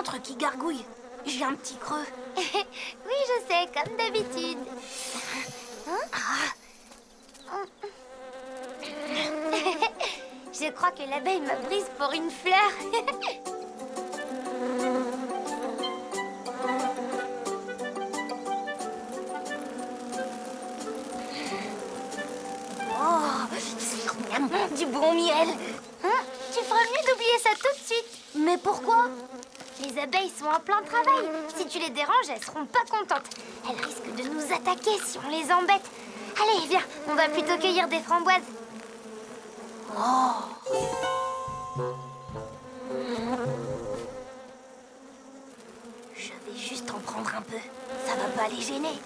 ventre qui gargouille. J'ai un petit creux. Oui, je sais, comme d'habitude. Je crois que l'abeille me prise pour une fleur. Oh, du bon miel. Tu feras mieux d'oublier ça tout de suite. Mais pourquoi? Les abeilles sont en plein travail. Si tu les déranges, elles seront pas contentes. Elles risquent de nous attaquer si on les embête. Allez, viens, on va plutôt cueillir des framboises. Je vais juste en prendre un peu. Ça va pas les gêner.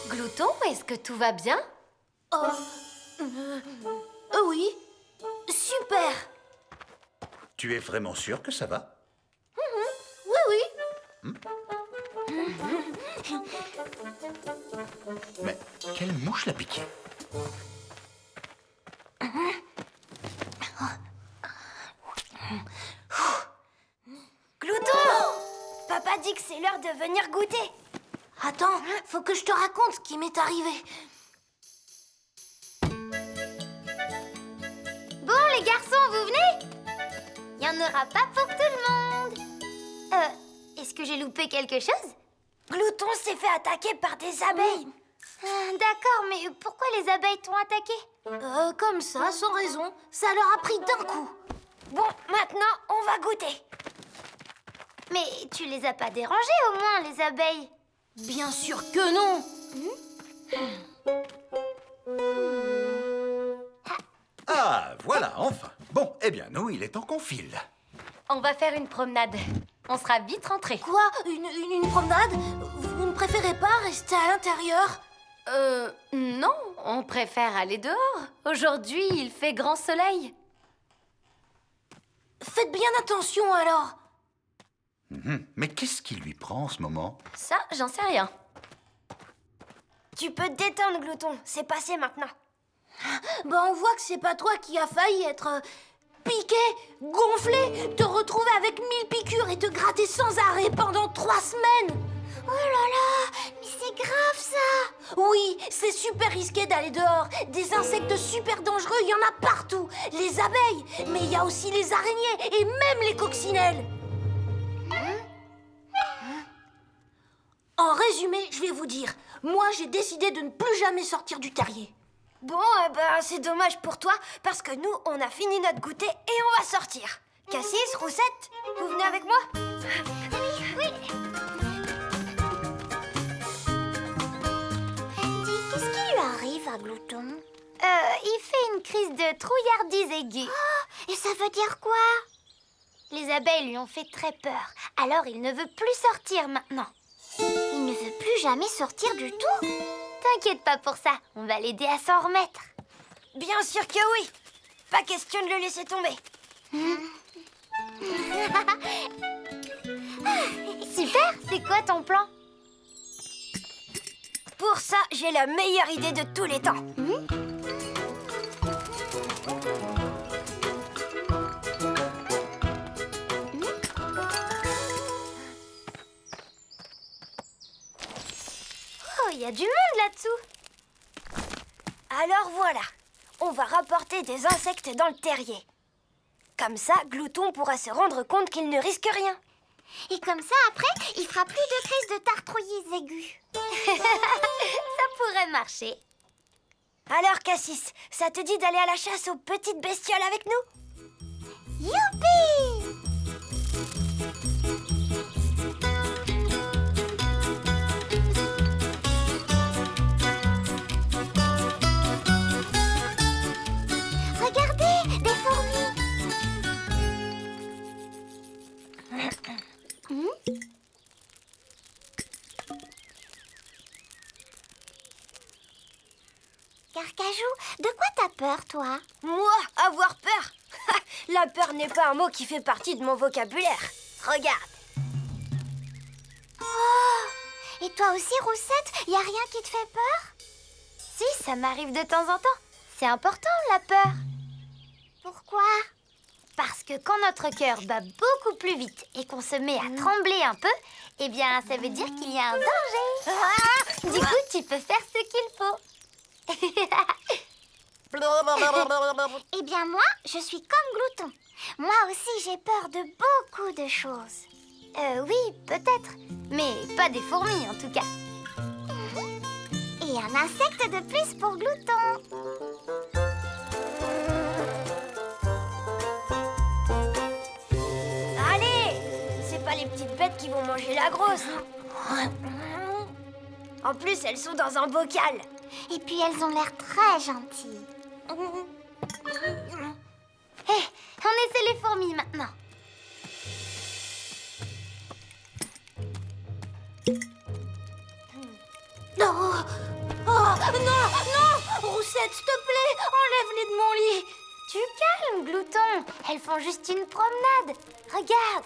Glouton, est-ce que tout va bien? Oui, super. Tu es vraiment sûr que ça va? Oui. Mais quelle mouche l'a piqué? Glouton! Papa dit que c'est l'heure de venir goûter. Attends, faut que je te raconte ce qui m'est arrivé. Bon, les garçons, vous venez? Il n'y en aura pas pour tout le monde. Est-ce que j'ai loupé quelque chose? Glouton s'est fait attaquer par des abeilles. D'accord, mais pourquoi les abeilles t'ont attaqué? Comme ça, sans raison. Ça leur a pris d'un coup. Bon, maintenant, on va goûter. Mais tu les as pas dérangées, au moins, les abeilles? Bien sûr que non. Ah, voilà, enfin. Bon, eh bien, nous, il est temps qu'on file. On va faire une promenade. On sera vite rentrés. Quoi? Une promenade? Vous ne préférez pas rester à l'intérieur? Non, on préfère aller dehors. Aujourd'hui, il fait grand soleil. Faites bien attention alors. Mais qu'est-ce qui lui prend en ce moment? Ça, j'en sais rien. Tu peux te détendre, Glouton. C'est passé maintenant. On voit que c'est pas toi qui as failli être piqué, gonflé, te retrouver avec 1000 piqûres et te gratter sans arrêt pendant 3 semaines. Oh là là, mais c'est grave ça. Oui, c'est super risqué d'aller dehors. Des insectes super dangereux, il y en a partout. Les abeilles, mais il y a aussi les araignées et même les coccinelles. En résumé, je vais vous dire, moi j'ai décidé de ne plus jamais sortir du terrier. Bon, c'est dommage pour toi, parce que nous, on a fini notre goûter et on va sortir. Cassis, Roussette, vous venez avec moi? Oui. Dis, qu'est-ce qui lui arrive à Glouton? Il fait une crise de trouillardise aiguë. Et ça veut dire quoi? Les abeilles lui ont fait très peur, alors il ne veut plus sortir maintenant. Il ne veut plus jamais sortir du tout. T'inquiète pas pour ça, on va l'aider à s'en remettre. Bien sûr que oui. Pas question de le laisser tomber. Super, c'est quoi ton plan? Pour ça, j'ai la meilleure idée de tous les temps. Oh, il y a du monde là-dessous. Alors voilà, on va rapporter des insectes dans le terrier. Comme ça, Glouton pourra se rendre compte qu'il ne risque rien. Et comme ça, après, il fera plus de crise de tartrouillis aiguës. Ça pourrait marcher. Alors, Cassis, ça te dit d'aller à la chasse aux petites bestioles avec nous? Youpi! Regardez, des fourmis. Carcajou, de quoi t'as peur, toi? Moi, avoir peur? La peur n'est pas un mot qui fait partie de mon vocabulaire. Regarde. Oh! Et toi aussi, Roussette, y a rien qui te fait peur? Si, ça m'arrive de temps en temps. C'est important, la peur. Pourquoi? Parce que quand notre cœur bat beaucoup plus vite et qu'on se met à trembler un peu, eh bien, ça veut dire qu'il y a un danger. Du coup, tu peux faire ce qu'il faut. Eh bien, moi, je suis comme Glouton. Moi aussi, j'ai peur de beaucoup de choses. Oui, peut-être. Mais pas des fourmis, en tout cas. Et un insecte de plus pour Glouton. Allez! C'est pas les petites bêtes qui vont manger la grosse. En plus, elles sont dans un bocal. Et puis, elles ont l'air très gentilles. Hé, on essaie les fourmis maintenant. Oh, oh, non, non! Roussette, s'il te plaît, enlève-les de mon lit. Tu calmes, Glouton. Elles font juste une promenade. Regarde.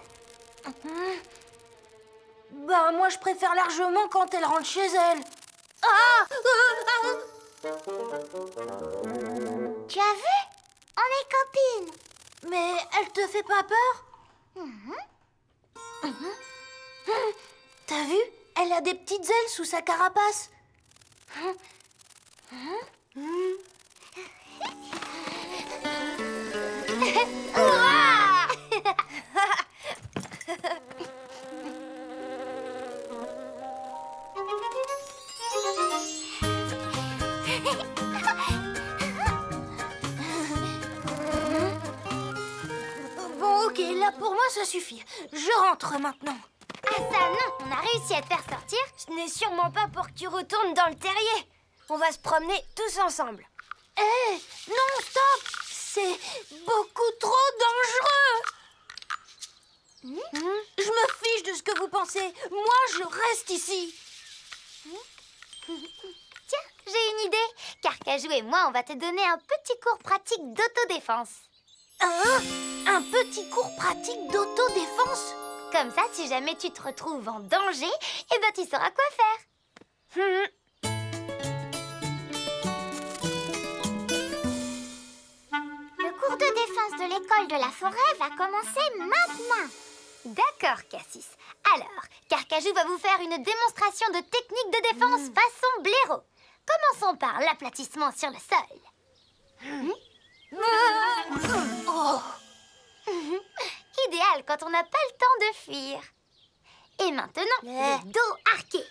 Bah, moi, je préfère largement quand elles rentrent chez elles. Ah! Tu as vu? On est copines. Mais elle te fait pas peur? T'as vu? Elle a des petites ailes sous sa carapace. Bon, ok, là pour moi ça suffit. Je rentre maintenant. Ah ça non, on a réussi à te faire sortir. Ce n'est sûrement pas pour que tu retournes dans le terrier. On va se promener tous ensemble. Hé, non, stop! C'est beaucoup trop dangereux. Je me fiche de ce que vous pensez. Moi, je reste ici. Tiens, j'ai une idée. Carcajou et moi, on va te donner un petit cours pratique d'autodéfense. Un petit cours pratique d'autodéfense? Comme ça, si jamais tu te retrouves en danger, eh ben tu sauras quoi faire. Le cours de défense de l'école de la forêt va commencer maintenant. D'accord, Cassis. Alors, Carcajou va vous faire une démonstration de technique de défense façon blaireau. Commençons par l'aplatissement sur le sol. Idéal quand on n'a pas le temps de fuir. Et maintenant, le dos arqué.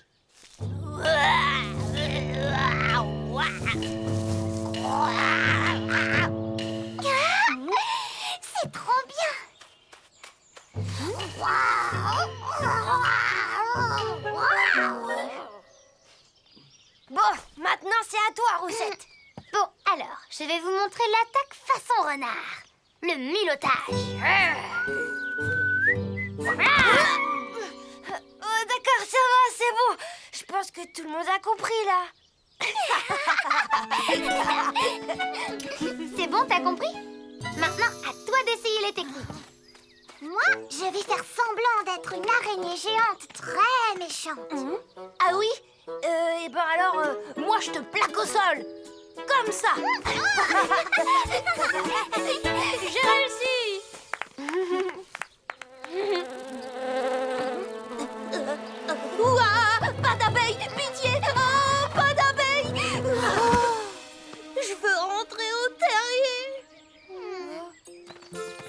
C'est trop bien. Bon, maintenant c'est à toi, Roussette. Bon, alors, je vais vous montrer l'attaque façon renard. Le mulottage. Oh, d'accord, ça va, c'est bon. Je pense que tout le monde a compris, là. C'est bon, t'as compris? Maintenant, à toi d'essayer les techniques. Moi, je vais faire semblant d'être une araignée géante très méchante. Ah oui? Et ben alors, moi, je te plaque au sol. Comme ça. J'ai réussi. Ouah, pas d'abeilles, pitié. Oh, pas d'abeilles. Je veux rentrer au terrier.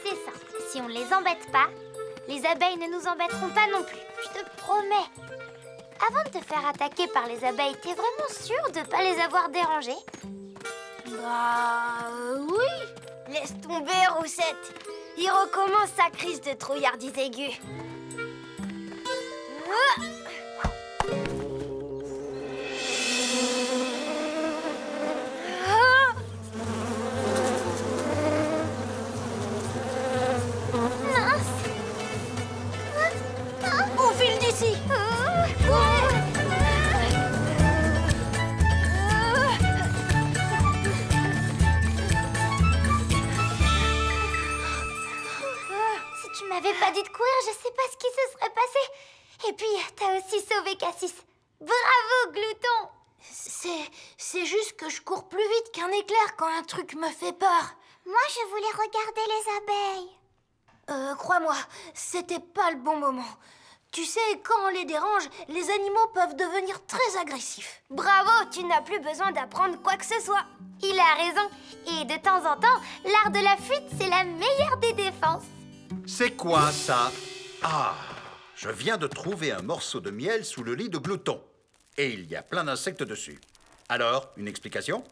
C'est simple. Si on ne les embête pas, les abeilles ne nous embêteront pas non plus. Je te promets. Avant de te faire attaquer par les abeilles, t'es vraiment sûre de ne pas les avoir dérangées? Bah oui. Laisse tomber, Roussette. Il recommence sa crise de trouillardise aiguë. On file d'ici. m'avais pas dit de courir, je sais pas ce qui se serait passé. Et puis, t'as aussi sauvé Cassis. Bravo, Glouton! C'est juste que je cours plus vite qu'un éclair quand un truc me fait peur. Moi, je voulais regarder les abeilles. Crois-moi, c'était pas le bon moment. Tu sais, quand on les dérange, les animaux peuvent devenir très agressifs. Bravo, tu n'as plus besoin d'apprendre quoi que ce soit. Il a raison. Et de temps en temps, l'art de la fuite, c'est la meilleure des défenses. C'est quoi ça? Ah, je viens de trouver un morceau de miel sous le lit de Glouton. Et il y a plein d'insectes dessus. Alors, une explication?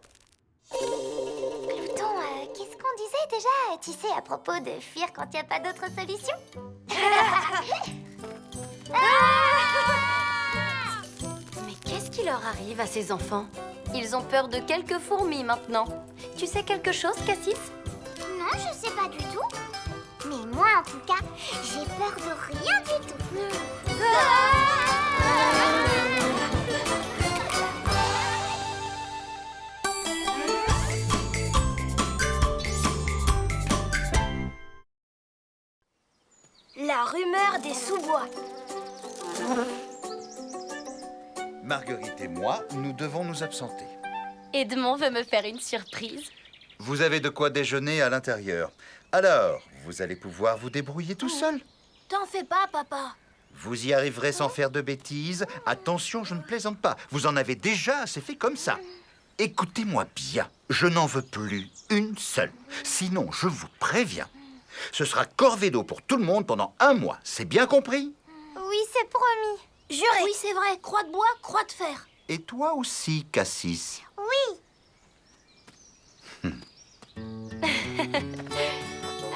Glouton, qu'est-ce qu'on disait déjà, tu sais, à propos de fuir quand il n'y a pas d'autre solution? Mais qu'est-ce qui leur arrive à ces enfants? Ils ont peur de quelques fourmis maintenant. Tu sais quelque chose, Cassis? Non, je sais pas du tout. Mais moi, en tout cas, j'ai peur de rien du tout. La rumeur des sous-bois. Marguerite et moi, nous devons nous absenter. Edmond veut me faire une surprise. Vous avez de quoi déjeuner à l'intérieur. Alors, vous allez pouvoir vous débrouiller tout seul. T'en fais pas, papa. Vous y arriverez sans faire de bêtises. Attention, je ne plaisante pas. Vous en avez déjà assez fait comme ça. Écoutez-moi bien, je n'en veux plus une seule. Sinon, je vous préviens, ce sera corvée d'eau pour tout le monde pendant 1 mois. C'est bien compris? Oui, c'est promis. Juré. Oui, c'est vrai. Croix de bois, croix de fer. Et toi aussi, Cassis. Oui. À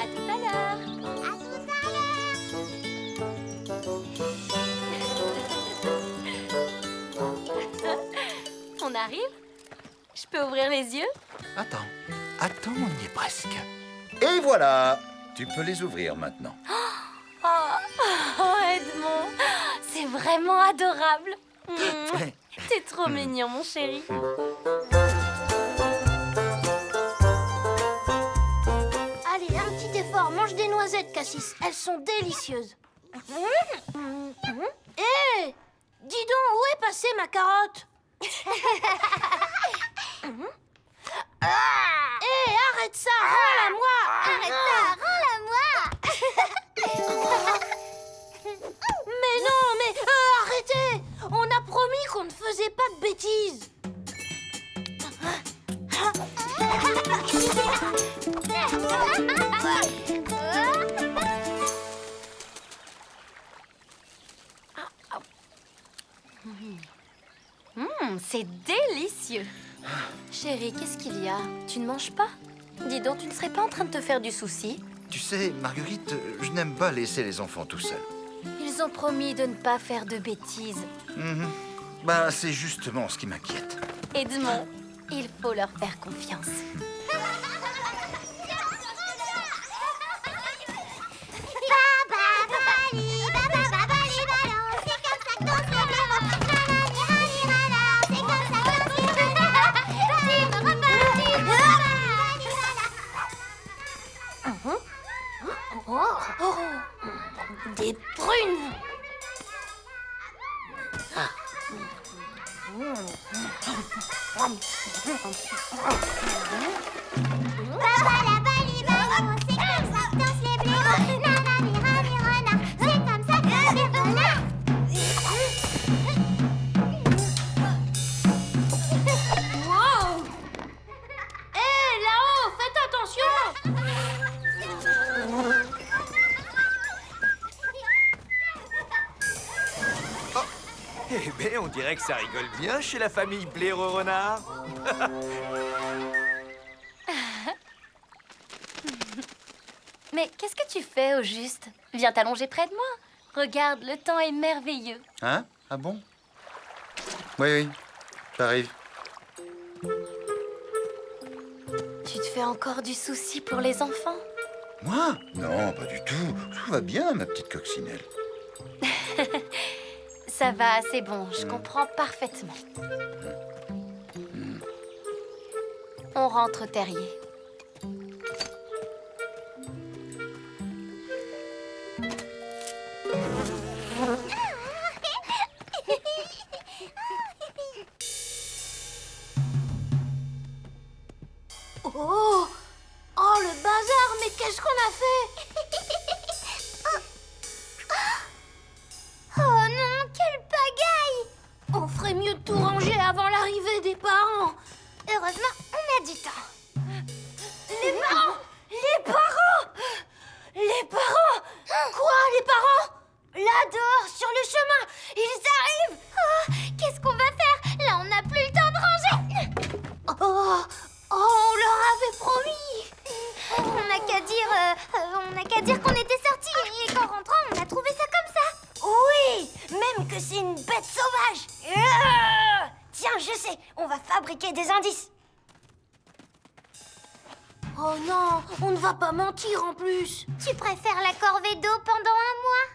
tout à l'heure. À tout à l'heure. On arrive? Je peux ouvrir les yeux? Attends, on y est presque. Et voilà, tu peux les ouvrir maintenant. Oh, Edmond, c'est vraiment adorable. T'es trop mignon, mon chéri. Allez, un petit effort. Mange des noisettes, Cassis. Elles sont délicieuses. Hé, dis donc, où est passée ma carotte? Hé, arrête ça, rends-la moi. Arrête ça, rends-la-moi. Mais non, mais arrêtez. On a promis qu'on ne faisait pas de bêtises. C'est délicieux. Chérie, qu'est-ce qu'il y a? Tu ne manges pas? Dis donc, tu ne serais pas en train de te faire du souci? Tu sais, Marguerite, je n'aime pas laisser les enfants tout seuls. Ils ont promis de ne pas faire de bêtises. Bah, c'est justement ce qui m'inquiète. Edmond, il faut leur faire confiance. Des prunes. Wow! Hé, là-haut, faites attention! Eh ben, on dirait que ça rigole bien chez la famille Blaireau-Renard. Mais qu'est-ce que tu fais au juste? Viens t'allonger près de moi. Regarde, le temps est merveilleux. Hein? Ah bon? Oui, j'arrive. Tu te fais encore du souci pour les enfants? Moi? Non, pas du tout. Tout va bien, ma petite coccinelle. Ça va, c'est bon, je comprends parfaitement. On rentre au terrier. a fait? Oh non, quelle pagaille! On ferait mieux de tout ranger avant l'arrivée des parents. Heureusement, on a du temps. Les parents! Les parents! Les parents! Quoi, les parents? Là, dehors, sur le chemin, ils arrivent! Oh, qu'est-ce qu'on va faire? Là, on n'a plus le temps de ranger. Oh, on leur avait promis. On n'a qu'à dire qu'on était sortis et qu'en rentrant, on a trouvé ça comme ça. Oui, même que c'est une bête sauvage! Tiens, je sais, on va fabriquer des indices. Oh non, on ne va pas mentir en plus. Tu préfères la corvée d'eau pendant un mois?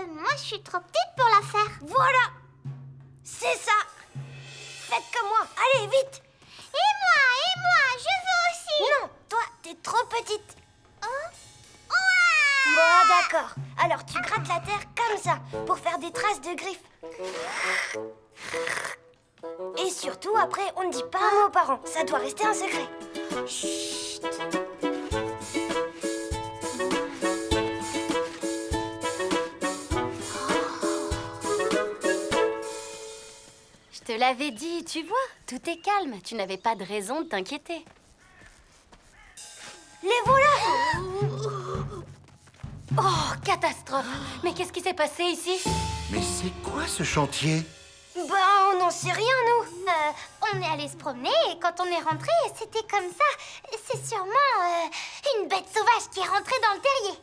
Moi, je suis trop petite pour la faire. Voilà! C'est ça! Faites comme moi, allez, vite! Et moi, je veux aussi. Non, toi, t'es trop petite. Oh. Ouah. Bon, d'accord. Alors, tu grattes la terre comme ça, pour faire des traces de griffes. Et surtout, après, on ne dit pas un mot aux parents. Ça doit rester un secret. Chut! Je te l'avais dit, tu vois, tout est calme. Tu n'avais pas de raison de t'inquiéter. Les voilà! Oh, catastrophe! Mais qu'est-ce qui s'est passé ici? Mais c'est quoi ce chantier? Ben, on n'en sait rien, nous. On est allé se promener et quand on est rentré, c'était comme ça. C'est sûrement une bête sauvage qui est rentrée dans le terrier.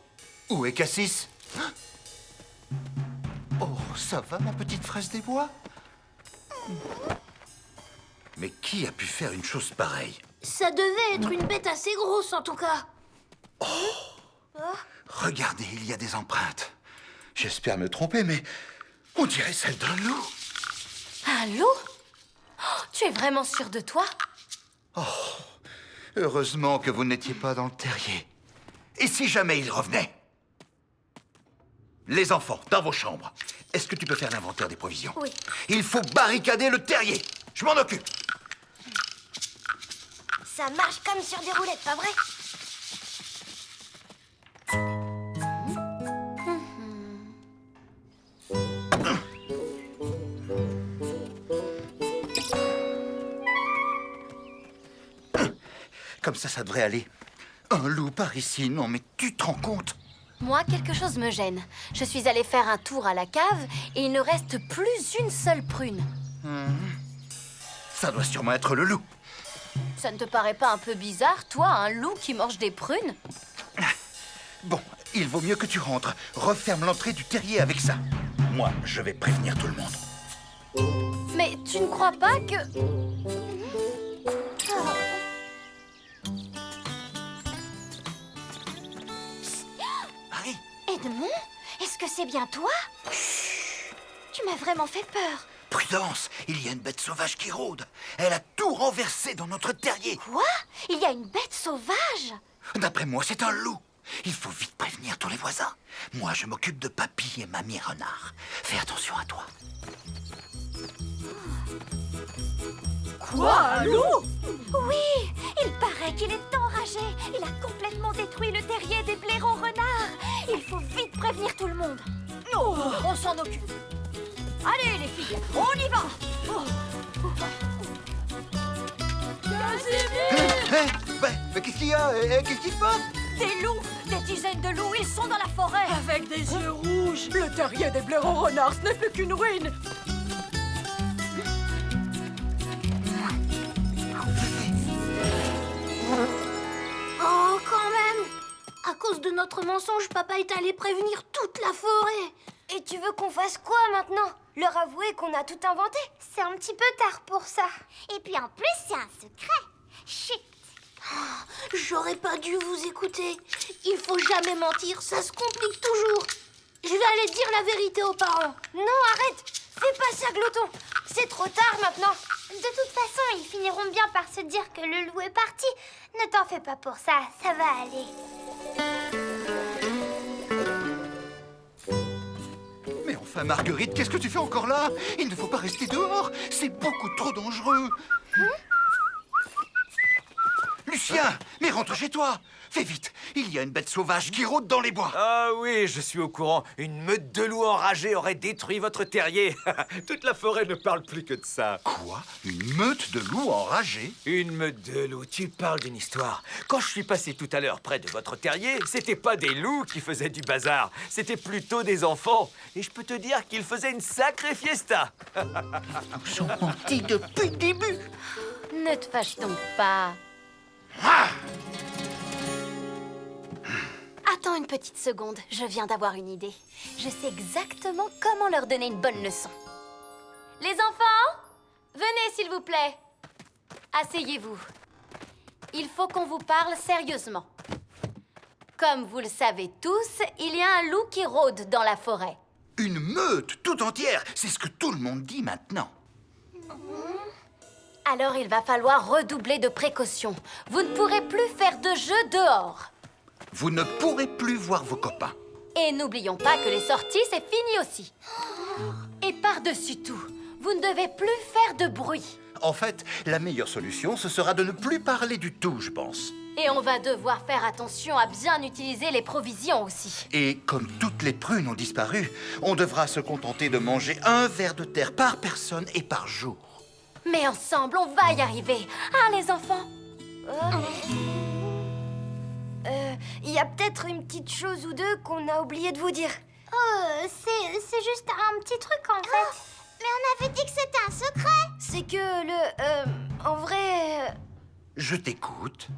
Où est Cassis? Oh, ça va, ma petite fraise des bois? Mais qui a pu faire une chose pareille? Ça devait être une bête assez grosse en tout cas. Regardez, il y a des empreintes. J'espère me tromper, mais on dirait celle d'un loup. Un loup? Oh, tu es vraiment sûr de toi? Heureusement que vous n'étiez pas dans le terrier. Et si jamais il revenait? Les enfants, dans vos chambres, est-ce que tu peux faire l'inventaire des provisions? Oui. Il faut barricader le terrier. Je m'en occupe. Ça marche comme sur des roulettes, pas vrai? Comme ça devrait aller. Un loup par ici, non mais tu te rends compte? Moi, quelque chose me gêne. Je suis allée faire un tour à la cave et il ne reste plus une seule prune. Ça doit sûrement être le loup. Ça ne te paraît pas un peu bizarre, toi, un loup qui mange des prunes? Bon, il vaut mieux que tu rentres. Referme l'entrée du terrier avec ça. Moi, je vais prévenir tout le monde. Mais tu ne crois pas que... Marie, Edmond, est-ce que c'est bien toi? Tu m'as vraiment fait peur. prudence, il y a une bête sauvage qui rôde. Elle a tout renversé dans notre terrier. Quoi? Il y a une bête sauvage? D'après moi, c'est un loup. Il faut vite prévenir tous les voisins. Moi, je m'occupe de Papy et Mamie Renard. Fais attention à toi. Quoi, un loup? Oui, il paraît qu'il est enragé. Il a complètement détruit le terrier des blaireaux renards. Il faut vite prévenir tout le monde. Non, on s'en occupe. Allez, les filles, on y va. Mais qu'est-ce qu'il y a? Qu'est-ce qui se passe? Des loups, des dizaines de loups, ils sont dans la forêt. Avec des yeux rouges. Le terrier des blaireaux renards, ce n'est plus qu'une ruine. Oh, quand même. À cause de notre mensonge, papa est allé prévenir toute la forêt. Et tu veux qu'on fasse quoi maintenant? Leur avouer qu'on a tout inventé? C'est un petit peu tard pour ça. Et puis en plus, c'est un secret. Chut. J'aurais pas dû vous écouter. Il faut jamais mentir, ça se complique toujours. Je vais aller dire la vérité aux parents. Non, arrête. Fais pas ça, Glouton. C'est trop tard maintenant. De toute façon, ils finiront bien par se dire que le loup est parti. Ne t'en fais pas pour ça, ça va aller. Mais enfin, Marguerite, qu'est-ce que tu fais encore là? Il ne faut pas rester dehors. C'est beaucoup trop dangereux. Lucie! Chien, mais rentre chez toi. Fais vite, il y a une bête sauvage qui rôde dans les bois. Ah oui, je suis au courant. Une meute de loups enragés aurait détruit votre terrier. Toute la forêt ne parle plus que de ça. Quoi? Une meute de loups enragés? Une meute de loups, tu parles d'une histoire. Quand je suis passé tout à l'heure près de votre terrier, c'était pas des loups qui faisaient du bazar, c'était plutôt des enfants. Et je peux te dire qu'ils faisaient une sacrée fiesta. Ils ont menti depuis le début. Ne te fâche donc pas. Attends une petite seconde, je viens d'avoir une idée. Je sais exactement comment leur donner une bonne leçon. Les enfants, venez s'il vous plaît. Asseyez-vous. Il faut qu'on vous parle sérieusement. Comme vous le savez tous, il y a un loup qui rôde dans la forêt. Une meute tout entière, c'est ce que tout le monde dit maintenant. Alors il va falloir redoubler de précautions. Vous ne pourrez plus faire de jeu dehors. Vous ne pourrez plus voir vos copains. Et n'oublions pas que les sorties, c'est fini aussi. Et par-dessus tout, vous ne devez plus faire de bruit. En fait, la meilleure solution, ce sera de ne plus parler du tout, je pense. Et on va devoir faire attention à bien utiliser les provisions aussi. Et comme toutes les prunes ont disparu, on devra se contenter de manger un ver de terre par personne et par jour. Mais ensemble, on va y arriver. Ah, les enfants? Il y a peut-être une petite chose ou deux qu'on a oublié de vous dire. C'est juste un petit truc en fait. Mais on avait dit que c'était un secret. C'est que en vrai... Je t'écoute.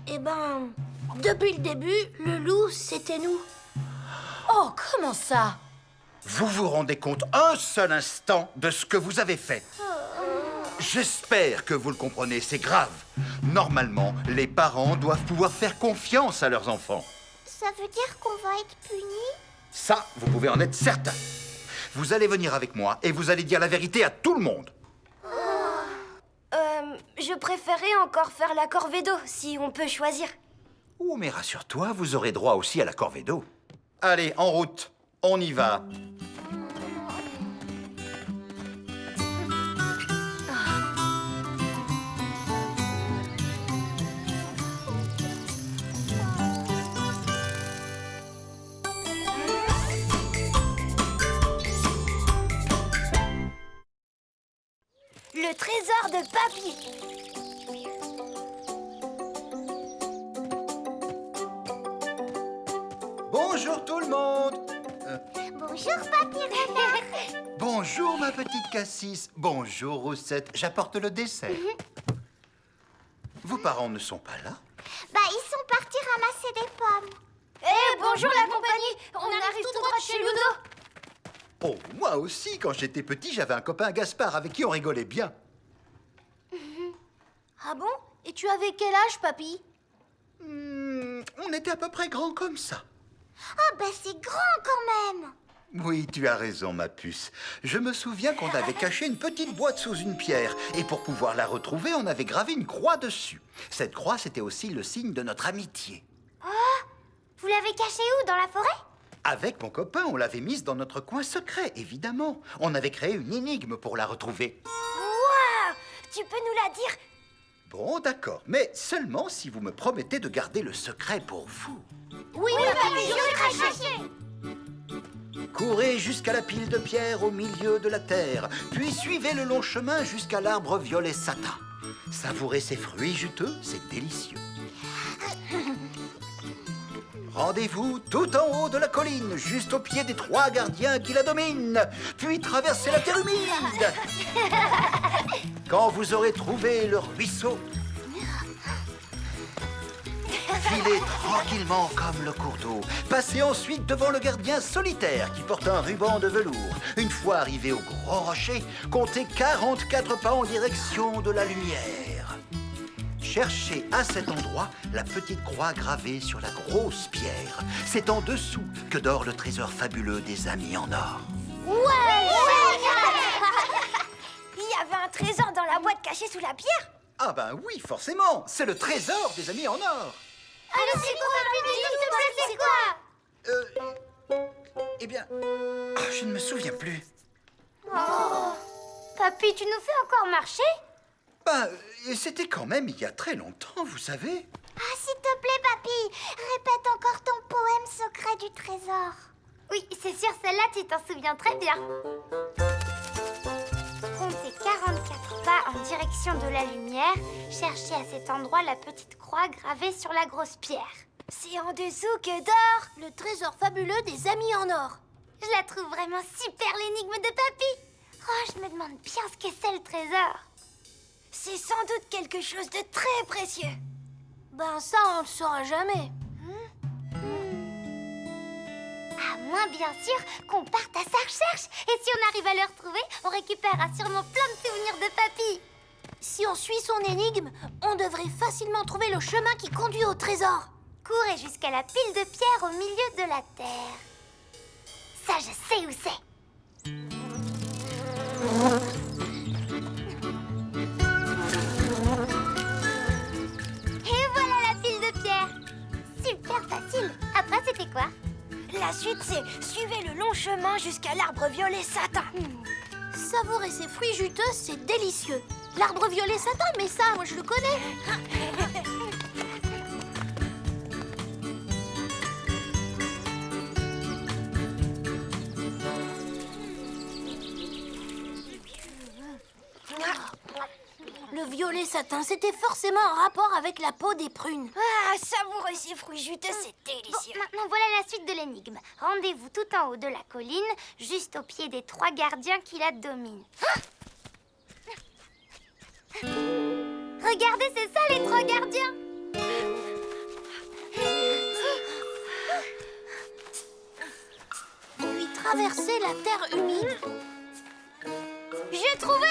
Eh ben, depuis le début, le loup, c'était nous. Oh, comment ça? Vous vous rendez compte un seul instant de ce que vous avez fait? J'espère que vous le comprenez, c'est grave. Normalement, les parents doivent pouvoir faire confiance à leurs enfants. Ça veut dire qu'on va être punis? Ça, vous pouvez en être certain. Vous allez venir avec moi et vous allez dire la vérité à tout le monde. Je préférais encore faire la corvée d'eau, si on peut choisir. Oh, mais rassure-toi, vous aurez droit aussi à la corvée d'eau. Allez, en route, on y va. Le trésor de Papy. Bonjour tout le monde. Bonjour, Papy Renard. Bonjour ma petite Cassis. Bonjour Roussette. J'apporte le dessert. Vos parents ne sont pas là? Bah, ils sont partis ramasser des pommes. Bonjour la compagnie. On arrive tout droit de chez Ludo. Oh, moi aussi, quand j'étais petit, j'avais un copain Gaspard avec qui on rigolait bien. Ah bon? Et tu avais quel âge, Papy? On était à peu près grands comme ça. Ah, bah c'est grand quand même. Oui, tu as raison, ma puce. Je me souviens qu'on avait caché une petite boîte sous une pierre. Et pour pouvoir la retrouver, on avait gravé une croix dessus. Cette croix, c'était aussi le signe de notre amitié. Vous l'avez caché où? Dans la forêt? Avec mon copain, on l'avait mise dans notre coin secret, évidemment. On avait créé une énigme pour la retrouver. Waouh! Tu peux nous la dire? Bon, d'accord, mais seulement si vous me promettez de garder le secret pour vous. Oui, Papy, je vais cacher. Courez jusqu'à la pile de pierre au milieu de la terre, puis suivez le long chemin jusqu'à l'arbre violet satin. Savourez ses fruits juteux, c'est délicieux. Rendez-vous tout en haut de la colline, juste au pied des 3 gardiens qui la dominent, puis traversez la terre humide. Quand vous aurez trouvé le ruisseau, filez tranquillement comme le cours d'eau. Passez ensuite devant le gardien solitaire qui porte un ruban de velours. Une fois arrivé au gros rocher, comptez 44 pas en direction de la lumière. Cherchez à cet endroit la petite croix gravée sur la grosse pierre. C'est en dessous que dort le trésor fabuleux des amis en or. Il y avait un trésor dans la boîte cachée sous la pierre. Ah ben oui, forcément, c'est le trésor des amis en or. Alors c'est quoi, Papy? Dis-nous, c'est quoi? Eh bien, je ne me souviens plus. Papy, tu nous fais encore marcher? ben, c'était quand même il y a très longtemps, vous savez. Ah, s'il te plaît, papy, répète encore ton poème secret du trésor. Oui, c'est sûr, celle-là, tu t'en souviens très bien. Comptez 44 pas en direction de la lumière. Cherchez à cet endroit la petite croix gravée sur la grosse pierre. C'est en dessous que dort Le trésor fabuleux des amis en or. Je la trouve vraiment super, l'énigme de papy. Oh, je me demande bien ce que c'est le trésor. C'est sans doute quelque chose de très précieux. Ben ça, on le saura jamais. À moins, bien sûr, qu'on parte à sa recherche. Et si on arrive à le retrouver, on récupérera sûrement plein de souvenirs de papy. Si on suit son énigme, on devrait facilement trouver le chemin qui conduit au trésor. Courez jusqu'à la pile de pierres au milieu de la terre. Ça, je sais où c'est. Et voilà la pile de pierres. Super facile. Après, c'était quoi? La suite, c'est suivez le long chemin jusqu'à l'arbre violet satin. Savourer ces fruits juteux, c'est délicieux. L'arbre violet satin, mais ça, moi je le connais. Le violet satin, c'était forcément en rapport avec la peau des prunes. Ah, savourer ces fruits juteux, c'est délicieux. Bon, maintenant, voilà la suite de l'énigme. Rendez-vous tout en haut de la colline, juste au pied des 3 gardiens qui la dominent. Regardez, c'est ça les 3 gardiens. Puis traverser la terre humide. J'ai trouvé.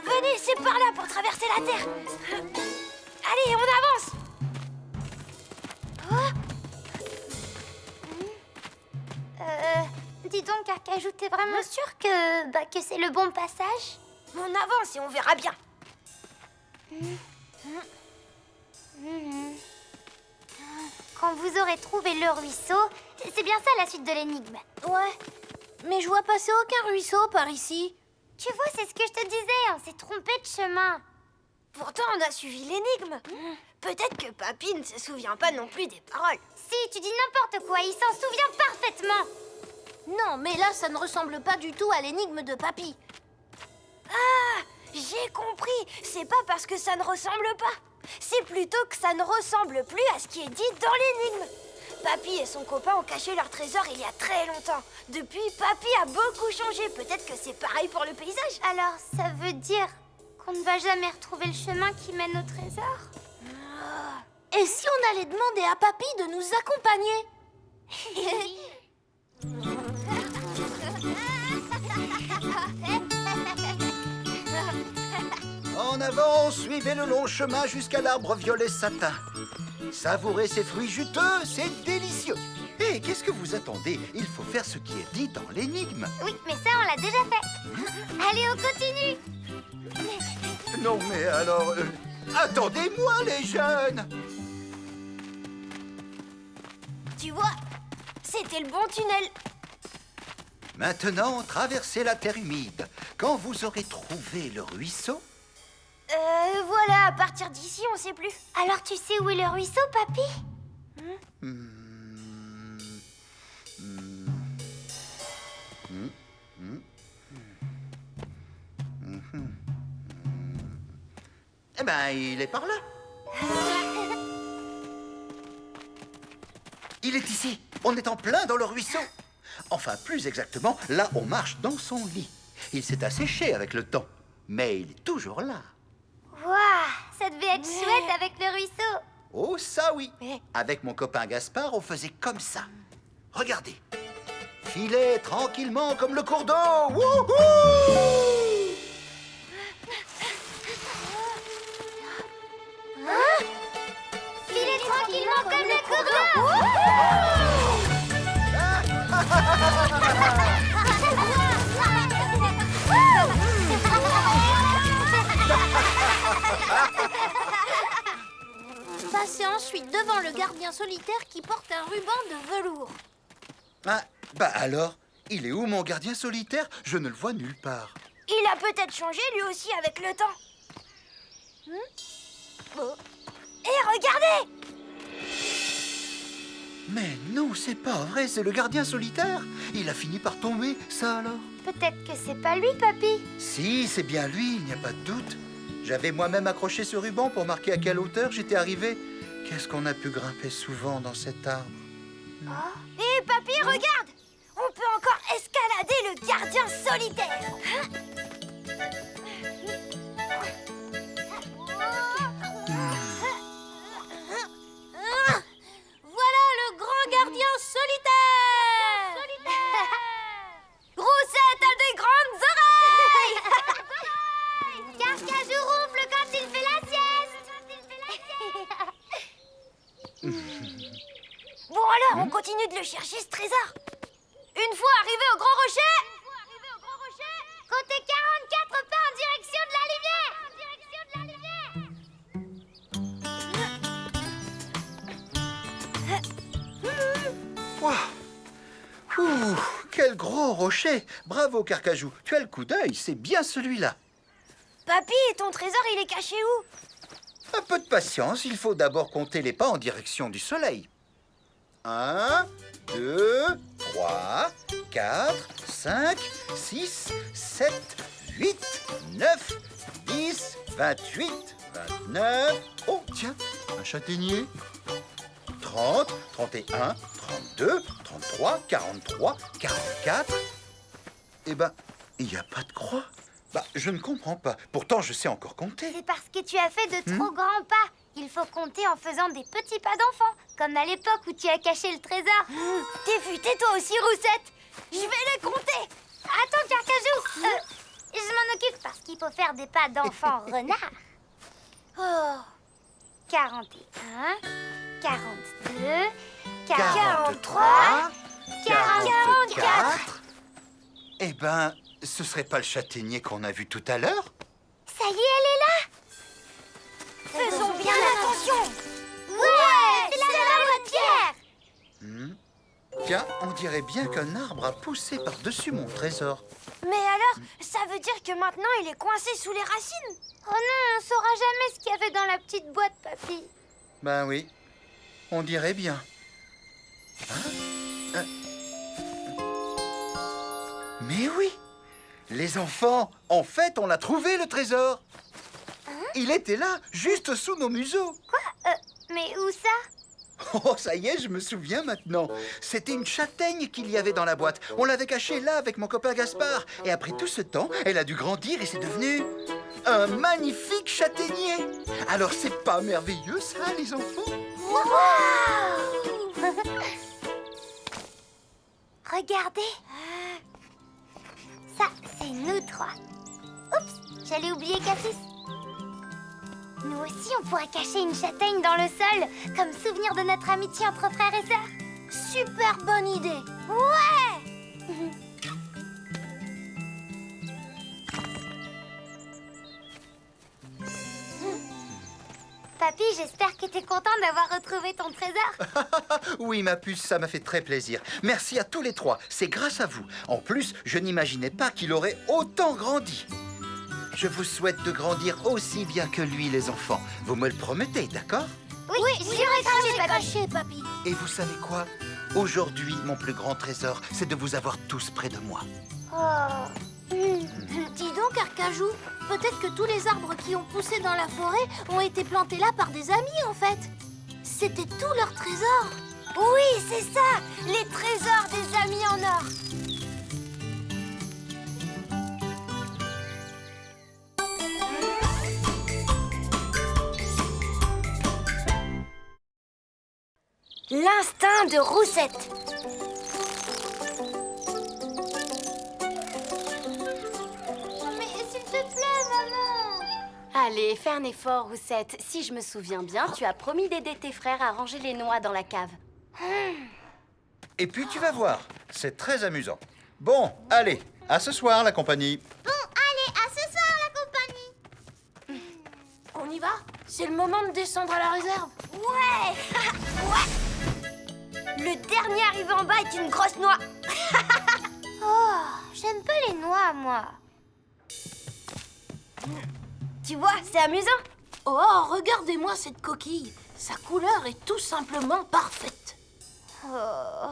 Venez, c'est par là pour traverser la terre. Allez, on avance. Dis donc, Arcajou, t'es vraiment sûr que c'est le bon passage? On avance et on verra bien. Quand vous aurez trouvé le ruisseau, c'est bien ça la suite de l'énigme. Ouais, mais je vois passer aucun ruisseau par ici. Tu vois, c'est ce que je te disais, on s'est trompé de chemin. Pourtant, on a suivi l'énigme. Peut-être que Papy ne se souvient pas non plus des paroles. Si, tu dis n'importe quoi, il s'en souvient parfaitement. Non, mais là, ça ne ressemble pas du tout à l'énigme de Papy. Ah, j'ai compris. C'est pas parce que ça ne ressemble pas. C'est plutôt que ça ne ressemble plus à ce qui est dit dans l'énigme. Papy et son copain ont caché leur trésor il y a très longtemps. Depuis, Papy a beaucoup changé. Peut-être que c'est pareil pour le paysage. Alors, ça veut dire qu'on ne va jamais retrouver le chemin qui mène au trésor? Et si on allait demander à Papy de nous accompagner? En avant, suivez le long chemin jusqu'à l'arbre violet satin. Savourez ces fruits juteux, c'est délicieux. Hé, qu'est-ce que vous attendez? Il faut faire ce qui est dit dans l'énigme. Oui, mais ça, on l'a déjà fait. Allez, on continue. Non, mais alors... attendez-moi, les jeunes! Tu vois, c'était le bon tunnel. Maintenant, traversez la terre humide. Quand vous aurez trouvé le ruisseau... Voilà, à partir d'ici, on sait plus. Alors, tu sais où est le ruisseau, Papy? Eh ben, il est par là. Il est ici. On est en plein dans le ruisseau. Enfin, plus exactement, là, on marche dans son lit. Il s'est asséché avec le temps, mais il est toujours là. Waouh, ça devait être chouette avec le ruisseau. Oh, ça oui. Avec mon copain Gaspard, on faisait comme ça. Regardez. Filez tranquillement comme le cours d'eau. Wouhou! Filez tranquillement comme le cours d'eau. Passez ensuite devant le gardien solitaire qui porte un ruban de velours. Ah, bah alors, il est où mon gardien solitaire? Je ne le vois nulle part. Il a peut-être changé lui aussi avec le temps. Et regardez! Mais non, c'est pas vrai, c'est le gardien solitaire. Il a fini par tomber, ça alors? Peut-être que c'est pas lui, papy. Si, c'est bien lui, il n'y a pas de doute. J'avais moi-même accroché ce ruban pour marquer à quelle hauteur j'étais arrivé. Qu'est-ce qu'on a pu grimper souvent dans cet arbre? Hé, papy, regarde! On peut encore escalader le gardien solitaire. Voilà le grand gardien solitaire. Roussette a des grandes oreilles. Carcajou ronfle quand il fait la sieste. Bon alors, on continue de le chercher, ce trésor. Une fois arrivé au Grand Rocher, comptez 44 pas en direction de la lumière. Ouah. Ouh, quel gros rocher! Bravo, Carcajou. Tu as le coup d'œil, c'est bien celui-là. Papy, ton trésor, il est caché où? Un peu de patience, il faut d'abord compter les pas en direction du soleil. 1, 2, 3, 4, 5, 6, 7, 8, 9, 10, 28, 29... Oh, tiens, un châtaignier. 30, 31, 32, 33, 43, 44... Eh ben, il n'y a pas de croix. Bah, je ne comprends pas. Pourtant, je sais encore compter. C'est parce que tu as fait de trop grands pas. Il faut compter en faisant des petits pas d'enfant, comme à l'époque où tu as caché le trésor. T'es futé toi aussi, Roussette. Je vais les compter. Attends, Carcajou. Je m'en occupe parce qu'il faut faire des pas d'enfant renard. Oh. 41, 42, 43, 44. Eh ben, ce serait pas le châtaignier qu'on a vu tout à l'heure? Ça y est, elle est là. Faisons bien attention. Ouais, c'est l'arbre de pierre. Tiens, on dirait bien qu'un arbre a poussé par-dessus mon trésor. Mais alors, ça veut dire que maintenant il est coincé sous les racines? Oh non, on saura jamais ce qu'il y avait dans la petite boîte, papy. Ben oui, on dirait bien. Mais oui, les enfants, en fait, on l'a trouvé, le trésor. Il était là, juste sous nos museaux. Mais où ça? Oh, ça y est, je me souviens maintenant. C'était une châtaigne qu'il y avait dans la boîte. On l'avait cachée là avec mon copain Gaspard. Et après tout ce temps, elle a dû grandir et c'est devenu un magnifique châtaignier. Alors, c'est pas merveilleux, ça, les enfants? Regardez. Ça, c'est nous trois. Oups, j'allais oublier Cassis. Nous aussi, on pourra cacher une châtaigne dans le sol, comme souvenir de notre amitié entre frères et sœurs. Super bonne idée. Ouais. Papy, j'espère que t'es content d'avoir retrouvé ton trésor. Oui, ma puce, ça m'a fait très plaisir. Merci à tous les trois, c'est grâce à vous. En plus, je n'imaginais pas qu'il aurait autant grandi. Je vous souhaite de grandir aussi bien que lui, les enfants. Vous me le promettez, d'accord? Oui, j'irai Caché, papy. Et vous savez quoi? Aujourd'hui, mon plus grand trésor, c'est de vous avoir tous près de moi. Dis donc, Carcajou, peut-être que tous les arbres qui ont poussé dans la forêt ont été plantés là par des amis, en fait. C'était tout leur trésor. Oui, c'est ça, les trésors des amis en or. L'instinct de Roussette. Mais s'il te plaît, maman. Allez, fais un effort, Roussette. Si je me souviens bien, tu as promis d'aider tes frères à ranger les noix dans la cave. Et puis tu vas voir, c'est très amusant. Bon, allez, à ce soir, la compagnie. Bon, allez, à ce soir, la compagnie. On y va? C'est le moment de descendre à la réserve. Ouais. Ouais. Le dernier arrivé en bas est une grosse noix. Oh, j'aime pas les noix, moi. Tu vois, c'est amusant. Oh, regardez-moi cette coquille. Sa couleur est tout simplement parfaite. Oh.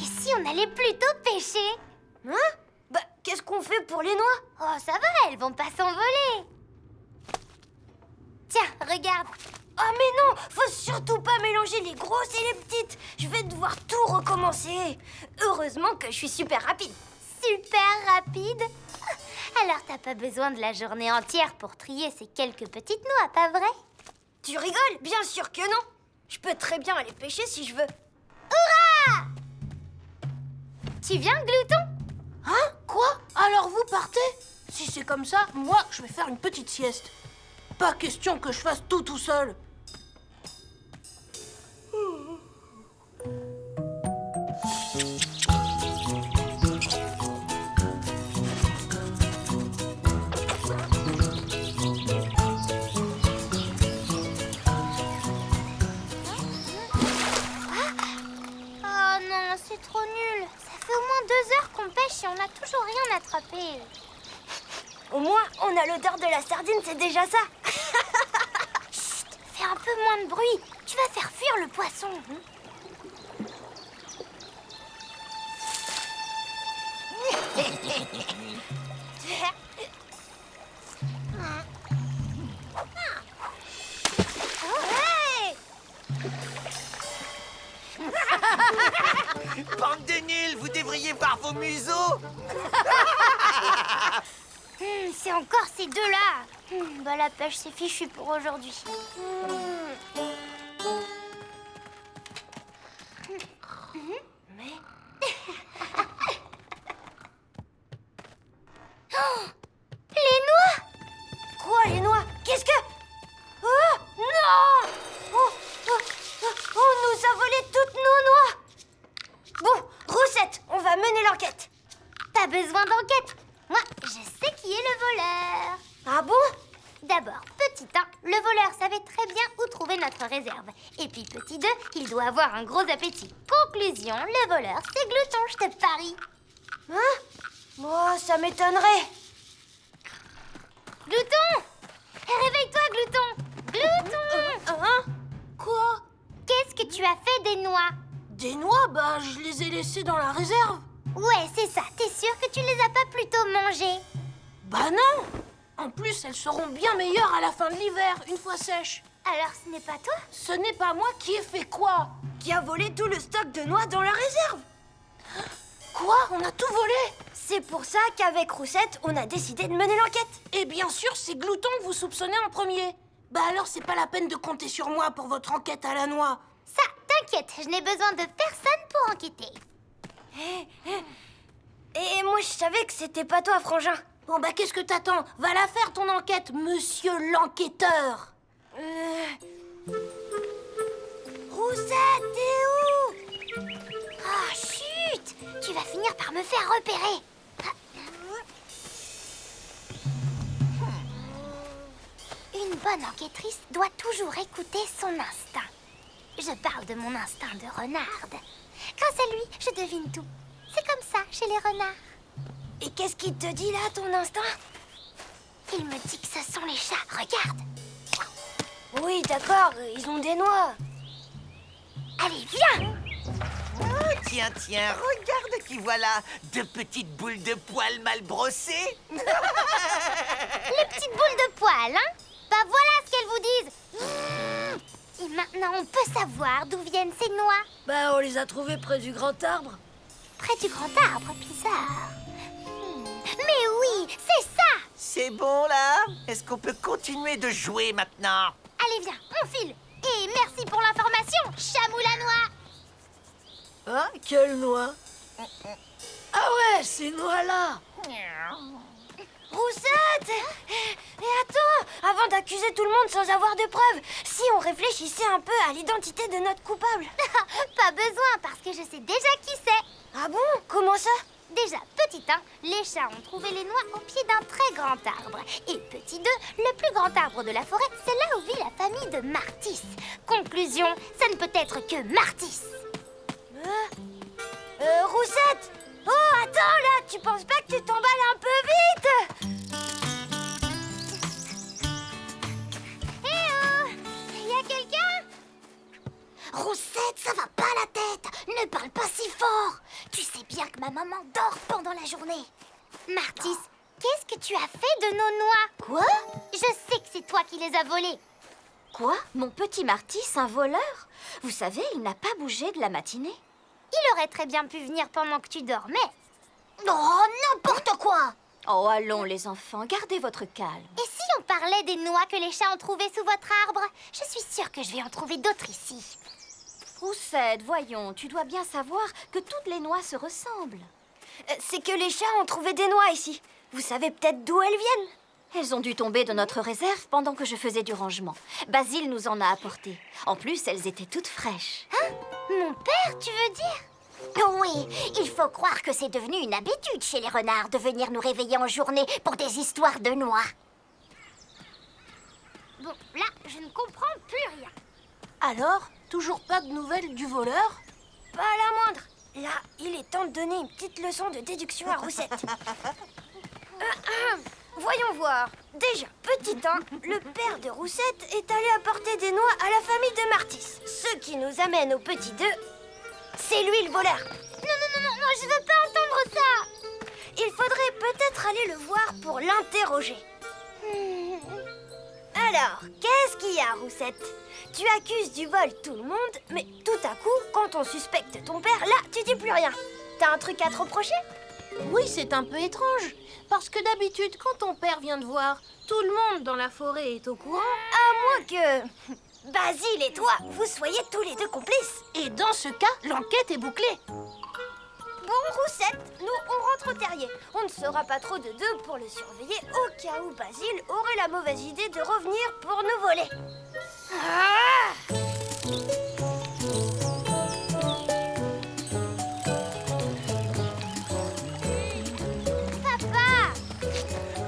Et si on allait plutôt pêcher? Hein? Bah, qu'est-ce qu'on fait pour les noix? Oh, ça va, elles vont pas s'envoler. Tiens, regarde. Ah mais non, faut surtout pas mélanger les grosses et les petites. Je vais devoir tout recommencer. Heureusement que je suis super rapide. Super rapide? Alors t'as pas besoin de la journée entière pour trier ces quelques petites noix, pas vrai? Tu rigoles? Bien sûr que non. Je peux très bien aller pêcher si je veux. Hurrah! Tu viens, Glouton? Hein? Quoi? Alors vous partez? Si c'est comme ça, moi, je vais faire une petite sieste. Pas question que je fasse tout seul. Oh non, c'est trop nul. Ça fait au moins 2 heures qu'on pêche et on n'a toujours rien attrapé. Au moins, on a l'odeur de la sardine, c'est déjà ça. Chut, fais un peu moins de bruit. Tu vas faire fuir le poisson. Ouais! Bande de nuls, vous devriez voir vos museaux. C'est encore ces deux-là. Bah la pêche, c'est fichu pour aujourd'hui. Mais... Oh, les noix! Quoi, les noix? Qu'est-ce que... Oh, non! On nous a volé toutes nos noix! Bon, Roussette, on va mener l'enquête. Pas besoin d'enquête. Moi, je sais qui est le voleur. Ah bon? D'abord, petit 1, le voleur savait très bien où trouver notre réserve. Et puis petit 2, il doit avoir un gros appétit. Conclusion, le voleur, c'est Glouton, je te parie. Hein? Oh, ça m'étonnerait. Glouton! Réveille-toi, Glouton! Glouton! Hein? Quoi? Qu'est-ce que tu as fait des noix? Des noix? Bah, je les ai laissées dans la réserve. Ouais, c'est ça. T'es sûr que tu les as pas plutôt mangées? Bah non! En plus, elles seront bien meilleures à la fin de l'hiver, une fois sèches. Alors ce n'est pas toi? Ce n'est pas moi qui ai fait quoi? Qui a volé tout le stock de noix dans la réserve. Quoi? On a tout volé? C'est pour ça qu'avec Roussette, on a décidé de mener l'enquête. Et bien sûr, c'est Glouton que vous soupçonnez en premier. Bah alors, c'est pas la peine de compter sur moi pour votre enquête à la noix. Ça, t'inquiète, je n'ai besoin de personne pour enquêter. Et moi, je savais que c'était pas toi, Frangin. Bon bah qu'est-ce que t'attends? Va la faire ton enquête, monsieur l'enquêteur. Roussette, t'es où? Ah, chut! Tu vas finir par me faire repérer. Une bonne enquêtrice doit toujours écouter son instinct. Je parle de mon instinct de renarde. Grâce à lui, je devine tout. C'est comme ça chez les renards. Et qu'est-ce qu'il te dit là, ton instinct? Il me dit que ce sont les chats. Regarde. Oui, d'accord, ils ont des noix. Allez, viens! Oh, tiens, regarde qui voilà. 2 petites boules de poils mal brossées. Les petites boules de poils, hein? Bah voilà ce qu'elles vous disent. Et maintenant, on peut savoir d'où viennent ces noix. Bah on les a trouvées près du grand arbre. Près du grand arbre, bizarre. Mais oui, c'est ça! C'est bon, là? Est-ce qu'on peut continuer de jouer maintenant? Allez, viens, on file. Et merci pour l'information, Chamou la noix. Hein? Quelle noix? Ah ouais, ces noix-là. Roussette! Et attends, avant d'accuser tout le monde sans avoir de preuves, si on réfléchissait un peu à l'identité de notre coupable. Pas besoin, parce que je sais déjà qui c'est. Ah bon? Comment ça? Déjà, petit 1, les chats ont trouvé les noix au pied d'un très grand arbre. Et petit 2, le plus grand arbre de la forêt, c'est là où vit la famille de Martis. Conclusion, ça ne peut être que Martis. Roussette! Oh, attends là, tu penses pas que tu t'emballes un peu vite? Hé, Roussette, ça va pas la tête. Ne parle pas si fort. Tu sais bien que ma maman dort pendant la journée. Martis, qu'est-ce que tu as fait de nos noix? Quoi? Je sais que c'est toi qui les as volées. Quoi? Mon petit Martis, un voleur? Vous savez, il n'a pas bougé de la matinée. Il aurait très bien pu venir pendant que tu dormais. Oh, n'importe quoi! Oh, allons les enfants, gardez votre calme. Et si on parlait des noix que les chats ont trouvées sous votre arbre? Je suis sûre que je vais en trouver d'autres ici. Roussette, voyons, tu dois bien savoir que toutes les noix se ressemblent. C'est que les chats ont trouvé des noix ici. Vous savez peut-être d'où elles viennent? Elles ont dû tomber de notre réserve pendant que je faisais du rangement. Basile nous en a apporté. En plus, elles étaient toutes fraîches. Mon père, tu veux dire? Oui, il faut croire que c'est devenu une habitude chez les renards de venir nous réveiller en journée pour des histoires de noix. Bon, là, je ne comprends plus rien. Alors, toujours pas de nouvelles du voleur? Pas la moindre. Là, il est temps de donner une petite leçon de déduction à Roussette. Voyons voir. Déjà, petit 1, le père de Roussette est allé apporter des noix à la famille de Martis. Ce qui nous amène au petit 2. C'est lui le voleur. Non, je veux pas entendre ça. Il faudrait peut-être aller le voir pour l'interroger. Alors, qu'est-ce qu'il y a, Roussette? Tu accuses du vol tout le monde, mais tout à coup, quand on suspecte ton père, là, tu dis plus rien. T'as un truc à te reprocher? Oui, c'est un peu étrange. Parce que d'habitude, quand ton père vient te voir, tout le monde dans la forêt est au courant. À moins que Basile et toi, vous soyez tous les deux complices. Et dans ce cas, l'enquête est bouclée. Bon, Roussette, nous, on rentre au terrier. On ne sera pas trop de deux pour le surveiller au cas où Basile aurait la mauvaise idée de revenir pour nous voler.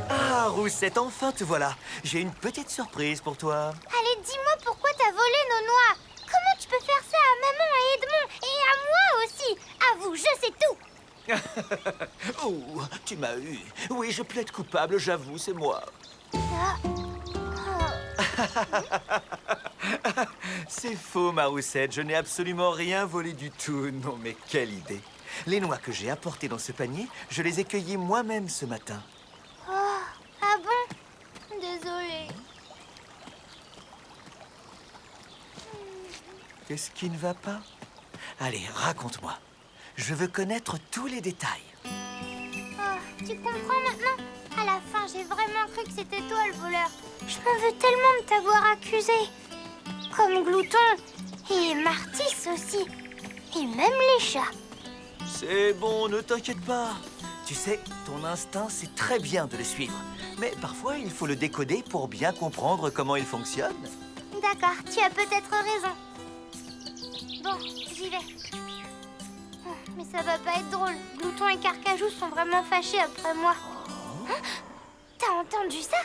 Ah, Roussette, enfin te voilà. J'ai une petite surprise pour toi. Allez, dis-moi pourquoi t'as volé nos noix. Comment tu peux faire ça à maman, à Edmond et à moi aussi? Avoue, je sais tout. Oh, tu m'as eu. Oui, je plaide coupable, j'avoue, c'est moi. C'est faux, ma Roussette. Je n'ai absolument rien volé du tout. Non, mais quelle idée. Les noix que j'ai apportées dans ce panier, je les ai cueillies moi-même ce matin. Ah bon? Désolée. Qu'est-ce qui ne va pas? Allez, raconte-moi. Je veux connaître tous les détails. Oh, tu comprends maintenant? À la fin, j'ai vraiment cru que c'était toi le voleur. Je m'en veux tellement de t'avoir accusé. Comme Glouton. Et Martis aussi. Et même les chats. C'est bon, ne t'inquiète pas. Tu sais, ton instinct, c'est très bien de le suivre. Mais parfois, il faut le décoder pour bien comprendre comment il fonctionne. D'accord, tu as peut-être raison. Bon, j'y vais. Oh, mais ça va pas être drôle. Glouton et Carcajou sont vraiment fâchés après moi. Hein? T'as entendu ça?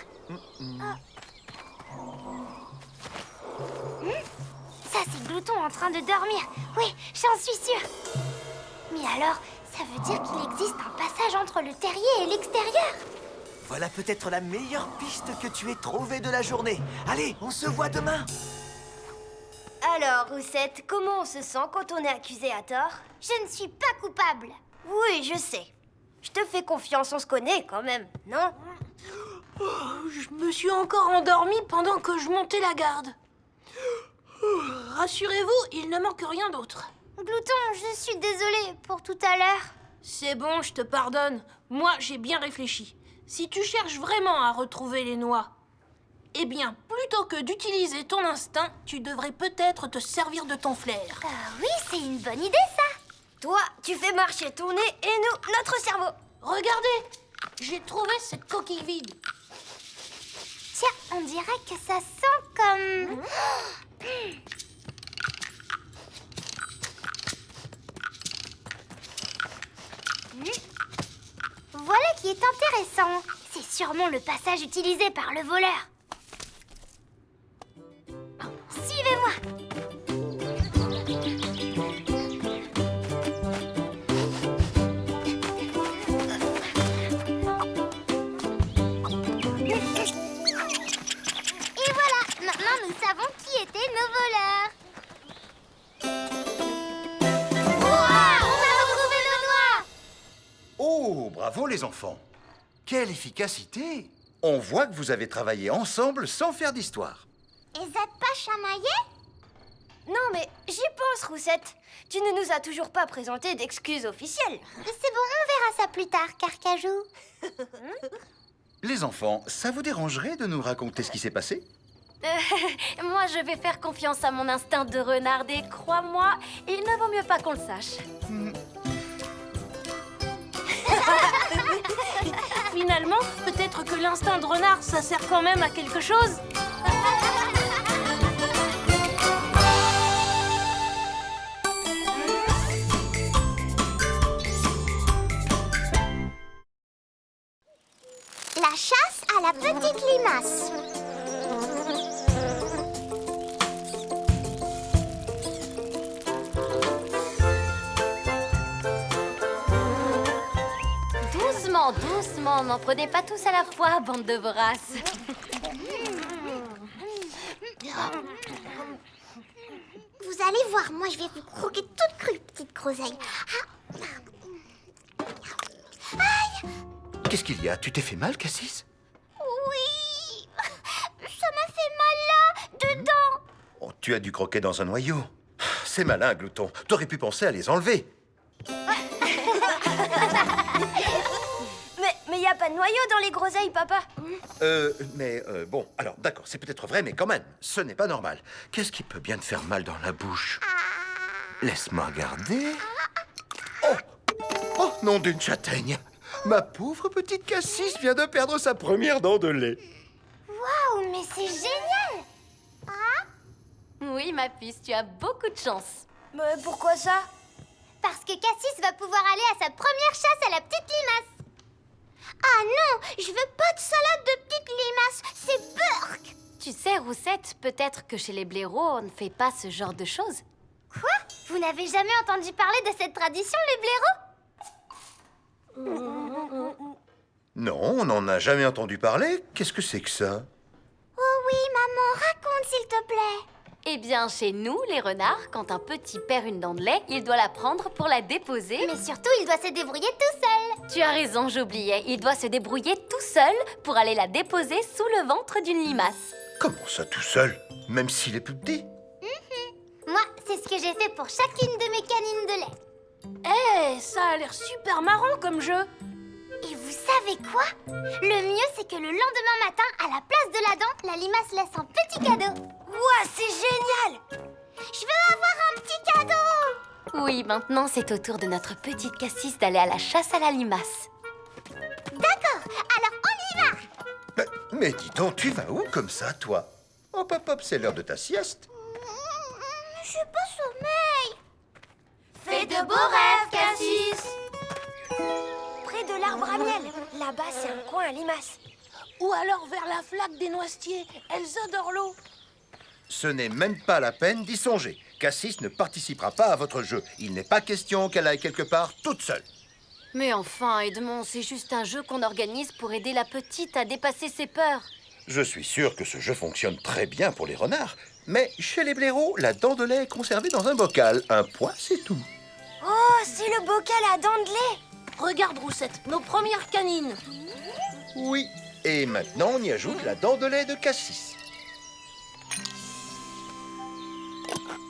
Ça, c'est Glouton en train de dormir. Oui, j'en suis sûre. Mais alors, ça veut dire qu'il existe un passage entre le terrier et l'extérieur. Voilà peut-être la meilleure piste que tu aies trouvée de la journée. Allez, on se voit demain. Alors, Roussette, comment on se sent quand on est accusé à tort? Je ne suis pas coupable. Oui, je sais. Je te fais confiance, on se connaît quand même, non? Je me suis encore endormie pendant que je montais la garde. Rassurez-vous, il ne manque rien d'autre. Glouton, je suis désolée pour tout à l'heure. C'est bon, je te pardonne. Moi, j'ai bien réfléchi. Si tu cherches vraiment à retrouver les noix, eh bien, plutôt que d'utiliser ton instinct, tu devrais peut-être te servir de ton flair. Oui, c'est une bonne idée, ça. Toi, tu fais marcher ton nez et nous, notre cerveau. Regardez, j'ai trouvé cette coquille vide. Tiens, on dirait que ça sent comme... Voilà qui est intéressant. C'est sûrement le passage utilisé par le voleur. Suivez-moi. Et voilà, maintenant nous savons qui étaient nos voleurs. Bravo les enfants. Quelle efficacité! On voit que vous avez travaillé ensemble sans faire d'histoire. Et vous êtes pas chamaillé? Non, mais j'y pense, Roussette. Tu ne nous as toujours pas présenté d'excuses officielles. C'est bon, on verra ça plus tard, Carcajou. Les enfants, ça vous dérangerait de nous raconter ce qui s'est passé? Moi, je vais faire confiance à mon instinct de renard et crois-moi, il ne vaut mieux pas qu'on le sache. Finalement, peut-être que l'instinct de renard, ça sert quand même à quelque chose. La chasse à la petite limace. Doucement, doucement, n'en prenez pas tous à la fois, bande de voraces. Vous allez voir, moi je vais vous croquer toute crue, petite groseille. Qu'est-ce qu'il y a? Tu t'es fait mal, Cassis? Oui, ça m'a fait mal là, dedans. Oh, tu as dû croquer dans un noyau. C'est malin, Glouton. T'aurais pu penser à les enlever. Mais y a pas de noyau dans les groseilles, papa. Bon, alors d'accord, c'est peut-être vrai, mais quand même, ce n'est pas normal. Qu'est-ce qui peut bien te faire mal dans la bouche? Laisse-moi regarder. Oh! Oh, nom d'une châtaigne! Ma pauvre petite Cassis vient de perdre sa première dent de lait. Waouh, mais c'est génial. Oui, ma puce, tu as beaucoup de chance. Mais pourquoi ça? Parce que Cassis va pouvoir aller à sa première chasse à la petite limace. Ah non, je veux pas de salade de petite limace, c'est Burk. Tu sais, Roussette, peut-être que chez les blaireaux, on ne fait pas ce genre de choses. Quoi? Vous n'avez jamais entendu parler de cette tradition, les blaireaux? Non, on n'en a jamais entendu parler. Qu'est-ce que c'est que ça? Oh oui, maman, raconte s'il te plaît. Eh bien, chez nous, les renards, quand un petit perd une dent de lait, il doit la prendre pour la déposer. Mais surtout, il doit se débrouiller tout seul. Tu as raison, j'oubliais. Il doit se débrouiller tout seul pour aller la déposer sous le ventre d'une limace. Comment ça tout seul? Même s'il est plus petit? Moi, c'est ce que j'ai fait pour chacune de mes canines de lait. Ça a l'air super marrant comme jeu. Et vous savez quoi? Le mieux, c'est que le lendemain matin, à la place de la dent, la limace laisse un petit cadeau. Ouah, c'est génial! Je veux avoir un petit cadeau! Oui, maintenant, c'est au tour de notre petite Cassis d'aller à la chasse à la limace. D'accord, alors on y va! Mais dis donc, tu vas où comme ça, toi? Hop, hop, hop, c'est l'heure de ta sieste. J'ai pas sommeil. Fais de beaux rêves, Cassis! Près de l'arbre à miel. Là-bas, c'est un coin à limaces. Ou alors vers la flaque des noisetiers. Elles adorent l'eau. Ce n'est même pas la peine d'y songer. Cassis ne participera pas à votre jeu. Il n'est pas question qu'elle aille quelque part toute seule. Mais enfin, Edmond, c'est juste un jeu qu'on organise pour aider la petite à dépasser ses peurs. Je suis sûr que ce jeu fonctionne très bien pour les renards. Mais chez les blaireaux, la dent de lait est conservée dans un bocal. Un poids, c'est tout. Oh, c'est le bocal à dents de lait! Regarde, Roussette, nos premières canines. Oui. Et maintenant, on y ajoute la dent de lait de Cassis.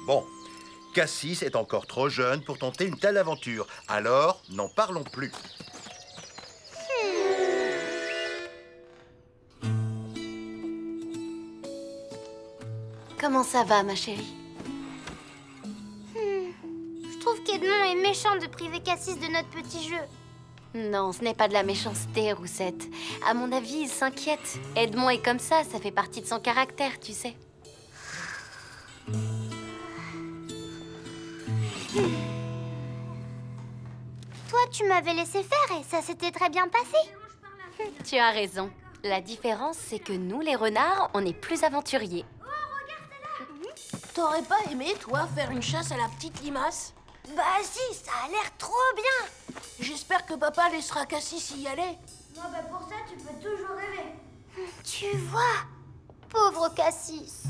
Bon, Cassis est encore trop jeune pour tenter une telle aventure. Alors, n'en parlons plus. Comment ça va, ma chérie? Je trouve qu'Edmond est méchant de priver Cassis de notre petit jeu. Non, ce n'est pas de la méchanceté, Roussette. À mon avis, il s'inquiète. Edmond est comme ça fait partie de son caractère, tu sais. Toi, tu m'avais laissé faire et ça s'était très bien passé. Tu as raison. La différence, c'est que nous, les renards, on est plus aventuriers. T'aurais pas aimé, toi, faire une chasse à la petite limace? Bah si, ça a l'air trop bien! J'espère que papa laissera Cassis y aller. Non, bah pour ça, tu peux toujours rêver. Tu vois, pauvre Cassis.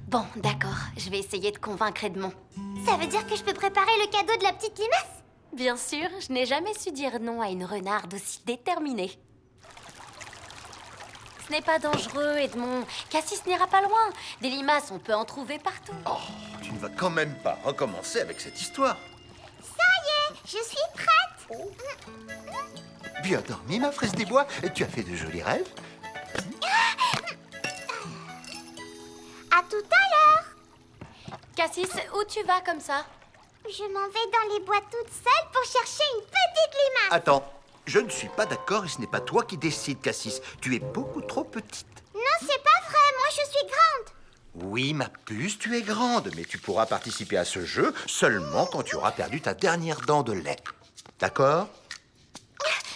Bon, d'accord, je vais essayer de convaincre Edmond. Ça veut dire que je peux préparer le cadeau de la petite limace? Bien sûr, je n'ai jamais su dire non à une renarde aussi déterminée. Ce n'est pas dangereux, Edmond. Cassis n'ira pas loin. Des limaces, on peut en trouver partout. Oh, tu ne vas quand même pas recommencer avec cette histoire. Je suis prête. Bien dormi, ma fraise des bois. Tu as fait de jolis rêves. À tout à l'heure. Cassis, où tu vas comme ça? Je m'en vais dans les bois toute seule pour chercher une petite limace. Attends, je ne suis pas d'accord et ce n'est pas toi qui décides, Cassis. Tu es beaucoup trop petite. Non, c'est pas vrai. Moi, je suis grande. Oui, ma puce, tu es grande, mais tu pourras participer à ce jeu seulement quand tu auras perdu ta dernière dent de lait. D'accord?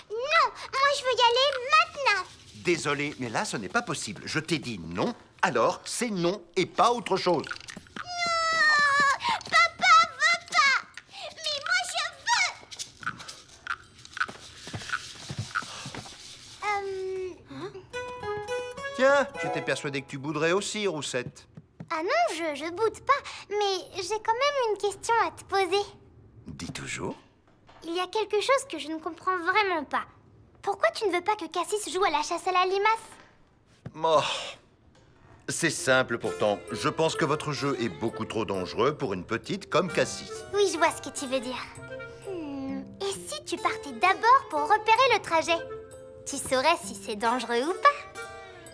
Non, moi, je veux y aller maintenant. Désolé, mais là, ce n'est pas possible. Je t'ai dit non, alors c'est non et pas autre chose. Papa veut pas. Mais moi, je veux. Tiens, j'étais persuadé que tu bouderais aussi, Roussette. Ah non, je boude pas. Mais j'ai quand même une question à te poser. Dis toujours. Il y a quelque chose que je ne comprends vraiment pas. Pourquoi tu ne veux pas que Cassis joue à la chasse à la limace? Oh, c'est simple pourtant. Je pense que votre jeu est beaucoup trop dangereux pour une petite comme Cassis. Oui, je vois ce que tu veux dire. Et si tu partais d'abord pour repérer le trajet? Tu saurais si c'est dangereux ou pas.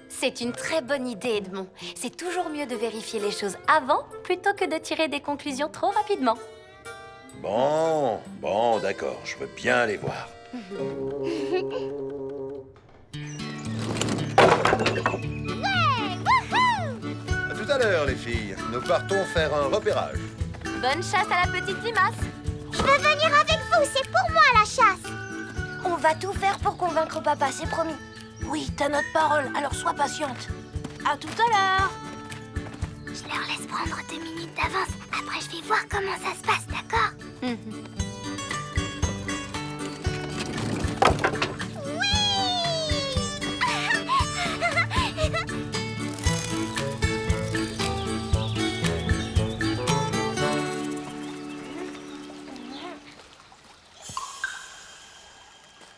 C'est une très bonne idée, Edmond. C'est toujours mieux de vérifier les choses avant plutôt que de tirer des conclusions trop rapidement. Bon, d'accord, je veux bien aller voir. À tout à l'heure, les filles. Nous partons faire un repérage. Bonne chasse à la petite limace. Je veux venir avec vous, c'est pour moi la chasse. On va tout faire pour convaincre papa, c'est promis. Oui, t'as notre parole, alors sois patiente. À tout à l'heure. Je leur laisse prendre 2 minutes d'avance. Après, je vais voir comment ça se passe, d'accord?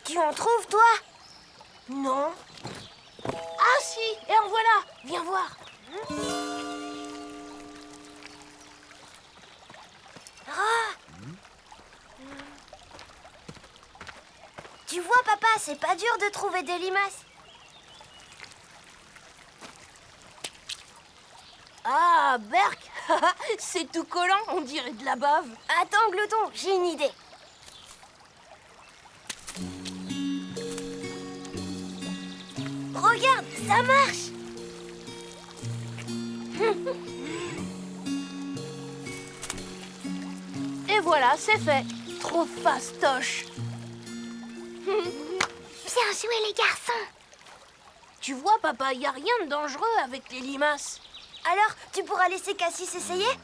Tu en trouves, toi? Non. Ah si, et en voilà. Viens voir. Tu vois, papa, c'est pas dur de trouver des limaces. Ah, Berk. C'est tout collant, on dirait de la bave. Attends, Glouton, j'ai une idée. Regarde, ça marche. Et voilà, c'est fait. Trop fastoche. Bien joué, les garçons. Tu vois, papa, y a rien de dangereux avec les limaces. Alors, tu pourras laisser Cassis essayer?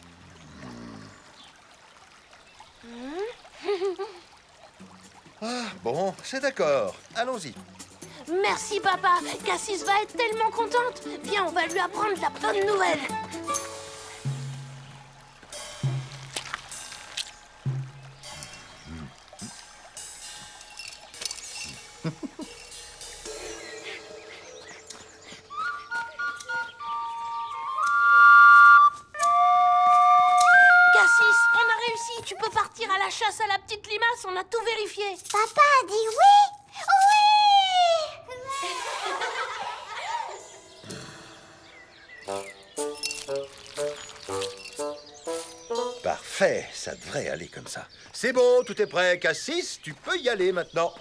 Bon, c'est d'accord. Allons-y. Merci, papa. Cassis va être tellement contente. Viens, on va lui apprendre la bonne nouvelle. Cassis, on a réussi. Tu peux partir à la chasse à la petite limace. On a tout vérifié. Papa a dit oui. Parfait, ça devrait aller comme ça. C'est bon, tout est prêt. Cassis, tu peux y aller maintenant.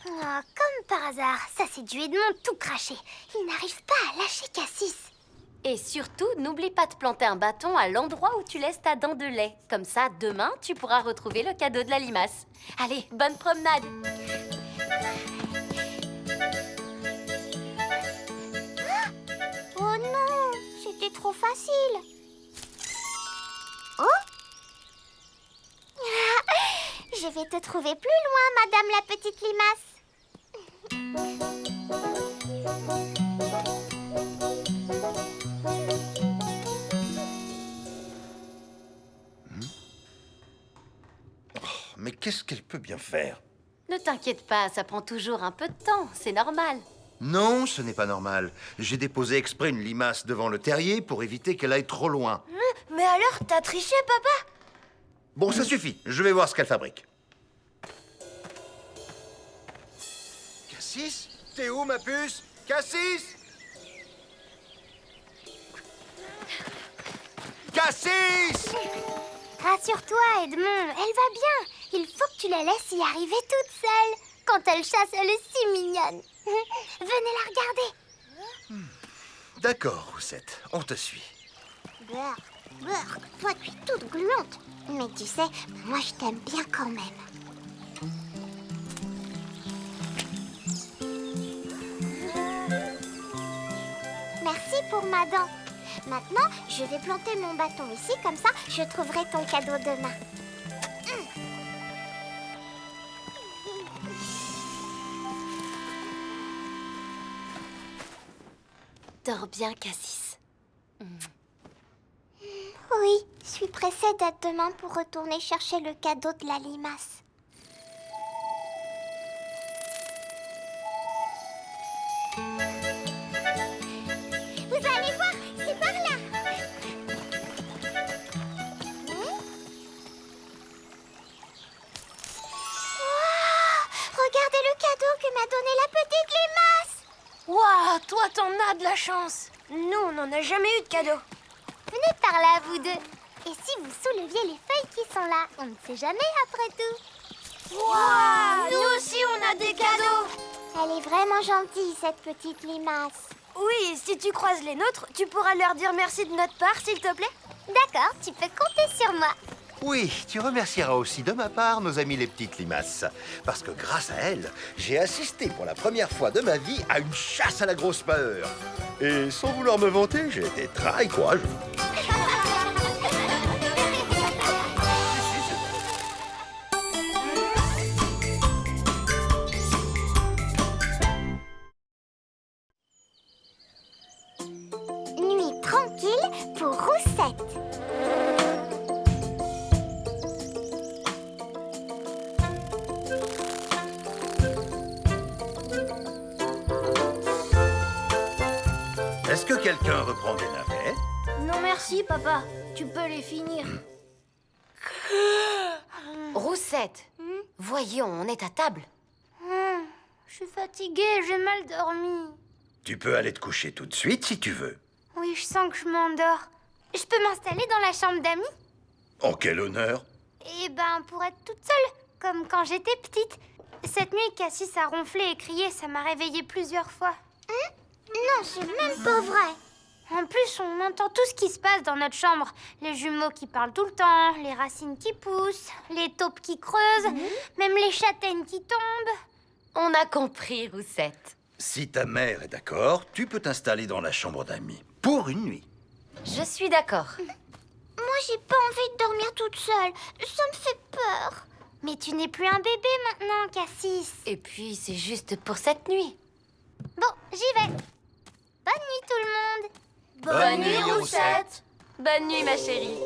Oh, comme par hasard, ça c'est du Edmond tout craché. Il n'arrive pas à lâcher Cassis. Et surtout, n'oublie pas de planter un bâton à l'endroit où tu laisses ta dent de lait. Comme ça, demain, tu pourras retrouver le cadeau de la limace. Allez, bonne promenade. Oh non, c'était trop facile. Oh Je vais te trouver plus loin, madame la petite limace. mais qu'est-ce qu'elle peut bien faire? Ne t'inquiète pas, ça prend toujours un peu de temps, c'est normal. Non, ce n'est pas normal. J'ai déposé exprès une limace devant le terrier pour éviter qu'elle aille trop loin. Mais alors, t'as triché, papa? Bon, ça suffit. Je vais voir ce qu'elle fabrique. Cassis? T'es où, ma puce? Cassis? Cassis! Rassure-toi, Edmond, elle va bien. Il faut que tu la laisses y arriver toute seule. Quand elle chasse, elle est si mignonne. Venez la regarder. D'accord, Roussette, on te suit. Burk, Burk, toi tu es toute gluante. Mais tu sais, moi je t'aime bien quand même. Merci pour ma dent. Maintenant, je vais planter mon bâton ici, comme ça je trouverai ton cadeau demain. Dors bien, Cassis. Oui, je suis pressée d'être demain pour retourner chercher le cadeau de la limace. Vous allez voir, c'est par là. Regardez le cadeau que m'a donné la petite limace. Waouh, toi, t'en as de la chance. Nous, on n'en a jamais eu de cadeau. Venez par là, vous deux. Et si vous souleviez les feuilles qui sont là, on ne sait jamais après tout. Waouh, nous aussi, on a des cadeaux. Elle est vraiment gentille, cette petite limace. Oui, si tu croises les nôtres, tu pourras leur dire merci de notre part, s'il te plaît. D'accord, tu peux compter sur moi. Oui, tu remercieras aussi de ma part nos amis les petites limaces. Parce que grâce à elles, j'ai assisté pour la première fois de ma vie à une chasse à la grosse peur. Et sans vouloir me vanter, j'ai été très courageux. Nuit tranquille pour Roussette. Est-ce que quelqu'un reprend des navets? Non, merci, papa. Tu peux les finir. Roussette, voyons, on est à table. Je suis fatiguée, j'ai mal dormi. Tu peux aller te coucher tout de suite si tu veux. Oui, je sens que je m'endors. Je peux m'installer dans la chambre d'amis? En quel honneur? Eh ben, pour être toute seule, comme quand j'étais petite. Cette nuit, Cassis a ronflé et crié, ça m'a réveillée plusieurs fois. Non, c'est même pas vrai. En plus, on entend tout ce qui se passe dans notre chambre. Les jumeaux qui parlent tout le temps, les racines qui poussent, les taupes qui creusent, même les châtaignes qui tombent. On a compris, Roussette. Si ta mère est d'accord, tu peux t'installer dans la chambre d'amis. Pour une nuit. Je suis d'accord. Moi, j'ai pas envie de dormir toute seule. Ça me fait peur. Mais tu n'es plus un bébé maintenant, Cassis. Et puis, c'est juste pour cette nuit. Bon, j'y vais. Bonne nuit, tout le monde. Bonne nuit, Roussette. Bonne nuit, ma chérie.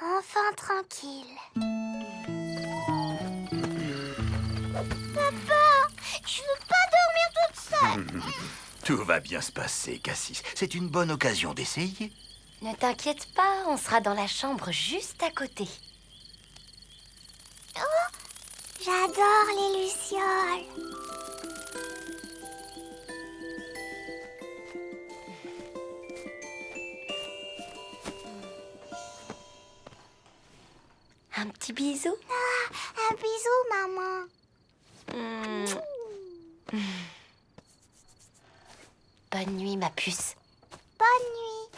Enfin tranquille. Papa, je veux pas dormir toute seule. Tout va bien se passer, Cassis. C'est une bonne occasion d'essayer. Ne t'inquiète pas, on sera dans la chambre juste à côté. J'adore les lucioles. Un petit bisou. Un bisou, maman. Bonne nuit, ma puce. Bonne nuit.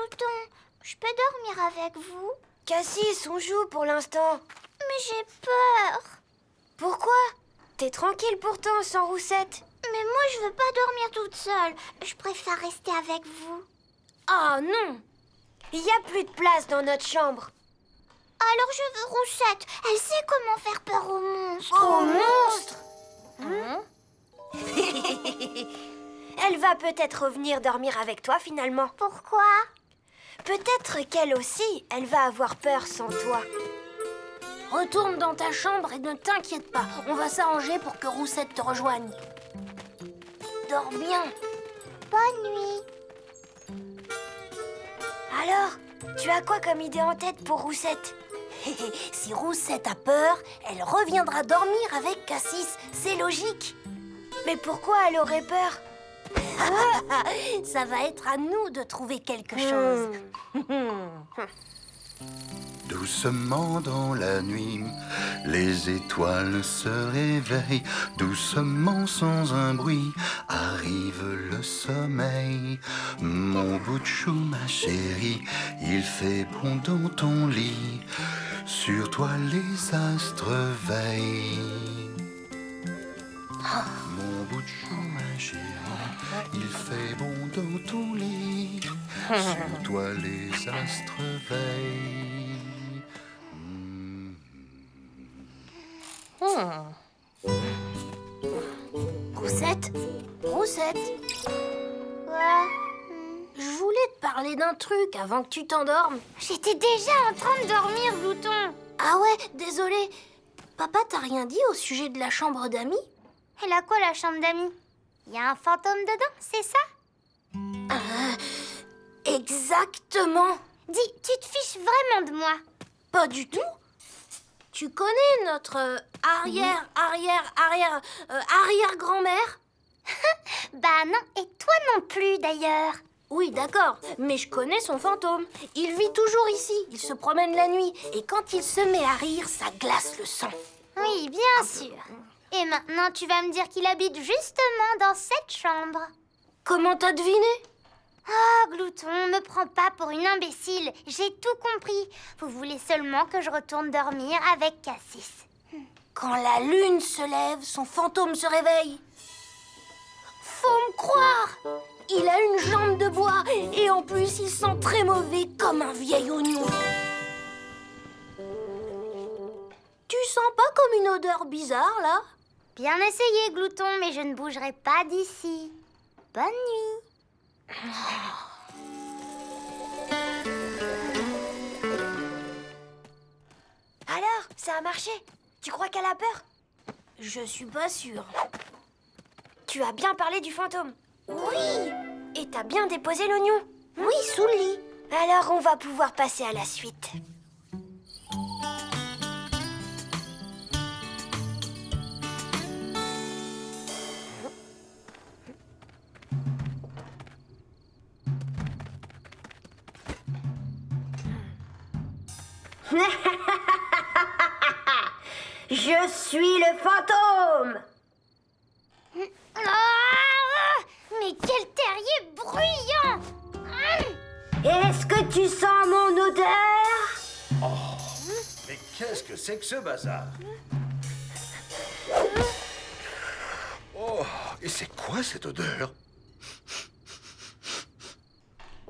Glouton, je peux dormir avec vous? Cassis, on joue pour l'instant. Mais j'ai peur. Pourquoi? T'es tranquille pourtant, sans Roussette. Mais moi, je veux pas dormir toute seule. Je préfère rester avec vous. Ah non! Il y a plus de place dans notre chambre. Alors je veux Roussette. Elle sait comment faire peur aux monstres. Oh, monstre! Elle va peut-être revenir dormir avec toi finalement. Pourquoi? Peut-être qu'elle aussi, elle va avoir peur sans toi. Retourne dans ta chambre et ne t'inquiète pas. On va s'arranger pour que Roussette te rejoigne. Dors bien. Bonne nuit. Alors, tu as quoi comme idée en tête pour Roussette? Si Roussette a peur, elle reviendra dormir avec Cassis. C'est logique. Mais pourquoi elle aurait peur? Ça va être à nous de trouver quelque chose. Doucement dans la nuit, les étoiles se réveillent. Doucement sans un bruit, arrive le sommeil. Mon bout de chou, ma chérie, il fait bon dans ton lit. Sur toi les astres veillent. Mon bout de chou, ma chérie, il fait bon dans ton lit. Sur toi les astres veillent. Roussette? Roussette? Quoi? Je voulais te parler d'un truc avant que tu t'endormes. J'étais déjà en train de dormir, Glouton. Ah ouais, désolé. Papa t'a rien dit au sujet de la chambre d'amis? Elle a quoi, la chambre d'amis? Il y a un fantôme dedans, c'est ça? Exactement. Dis, tu te fiches vraiment de moi? Pas du tout. Tu connais notre arrière-grand-mère? Bah non, et toi non plus d'ailleurs. Oui, d'accord, mais je connais son fantôme. Il vit toujours ici, il se promène la nuit. Et quand il se met à rire, ça glace le sang. Oui, bien sûr. Et maintenant, tu vas me dire qu'il habite justement dans cette chambre. Comment t'as deviné? Ah, Glouton, me prends pas pour une imbécile. J'ai tout compris. Vous voulez seulement que je retourne dormir avec Cassis. Quand la lune se lève, son fantôme se réveille. Faut me croire! Il a une jambe de bois et en plus il sent très mauvais comme un vieil oignon. Tu sens pas comme une odeur bizarre là? Bien essayé, Glouton, mais je ne bougerai pas d'ici. Bonne nuit. Alors, ça a marché? Tu crois qu'elle a peur? Je suis pas sûre. Tu as bien parlé du fantôme? Oui! Et t'as bien déposé l'oignon? Oui, sous le lit. Alors on va pouvoir passer à la suite. Je suis le fantôme! Ah, mais quel terrier bruyant! Est-ce que tu sens mon odeur? Mais qu'est-ce que c'est que ce bazar? Oh, et c'est quoi cette odeur?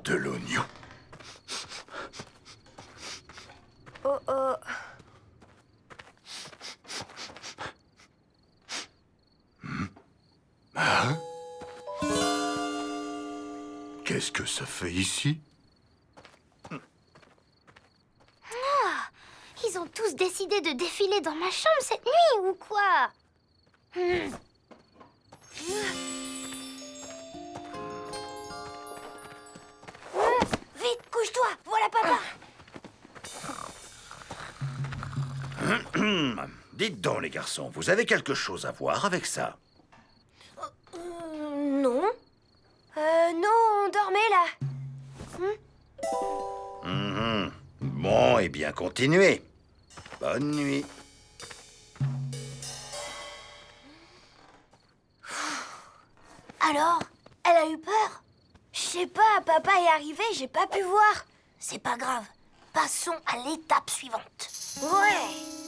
De l'oignon. Oh oh. Hein? Qu'est-ce que ça fait ici? Ils ont tous décidé de défiler dans ma chambre cette nuit ou quoi? Vite, couche-toi! Voilà papa! Dites donc, les garçons, vous avez quelque chose à voir avec ça? Non. Non, on dormait là. Bon, eh bien, continuez. Bonne nuit. Alors, elle a eu peur? Chut! sais pas, papa est arrivé, j'ai pas pu voir. C'est pas grave. Passons à l'étape suivante. Ouais,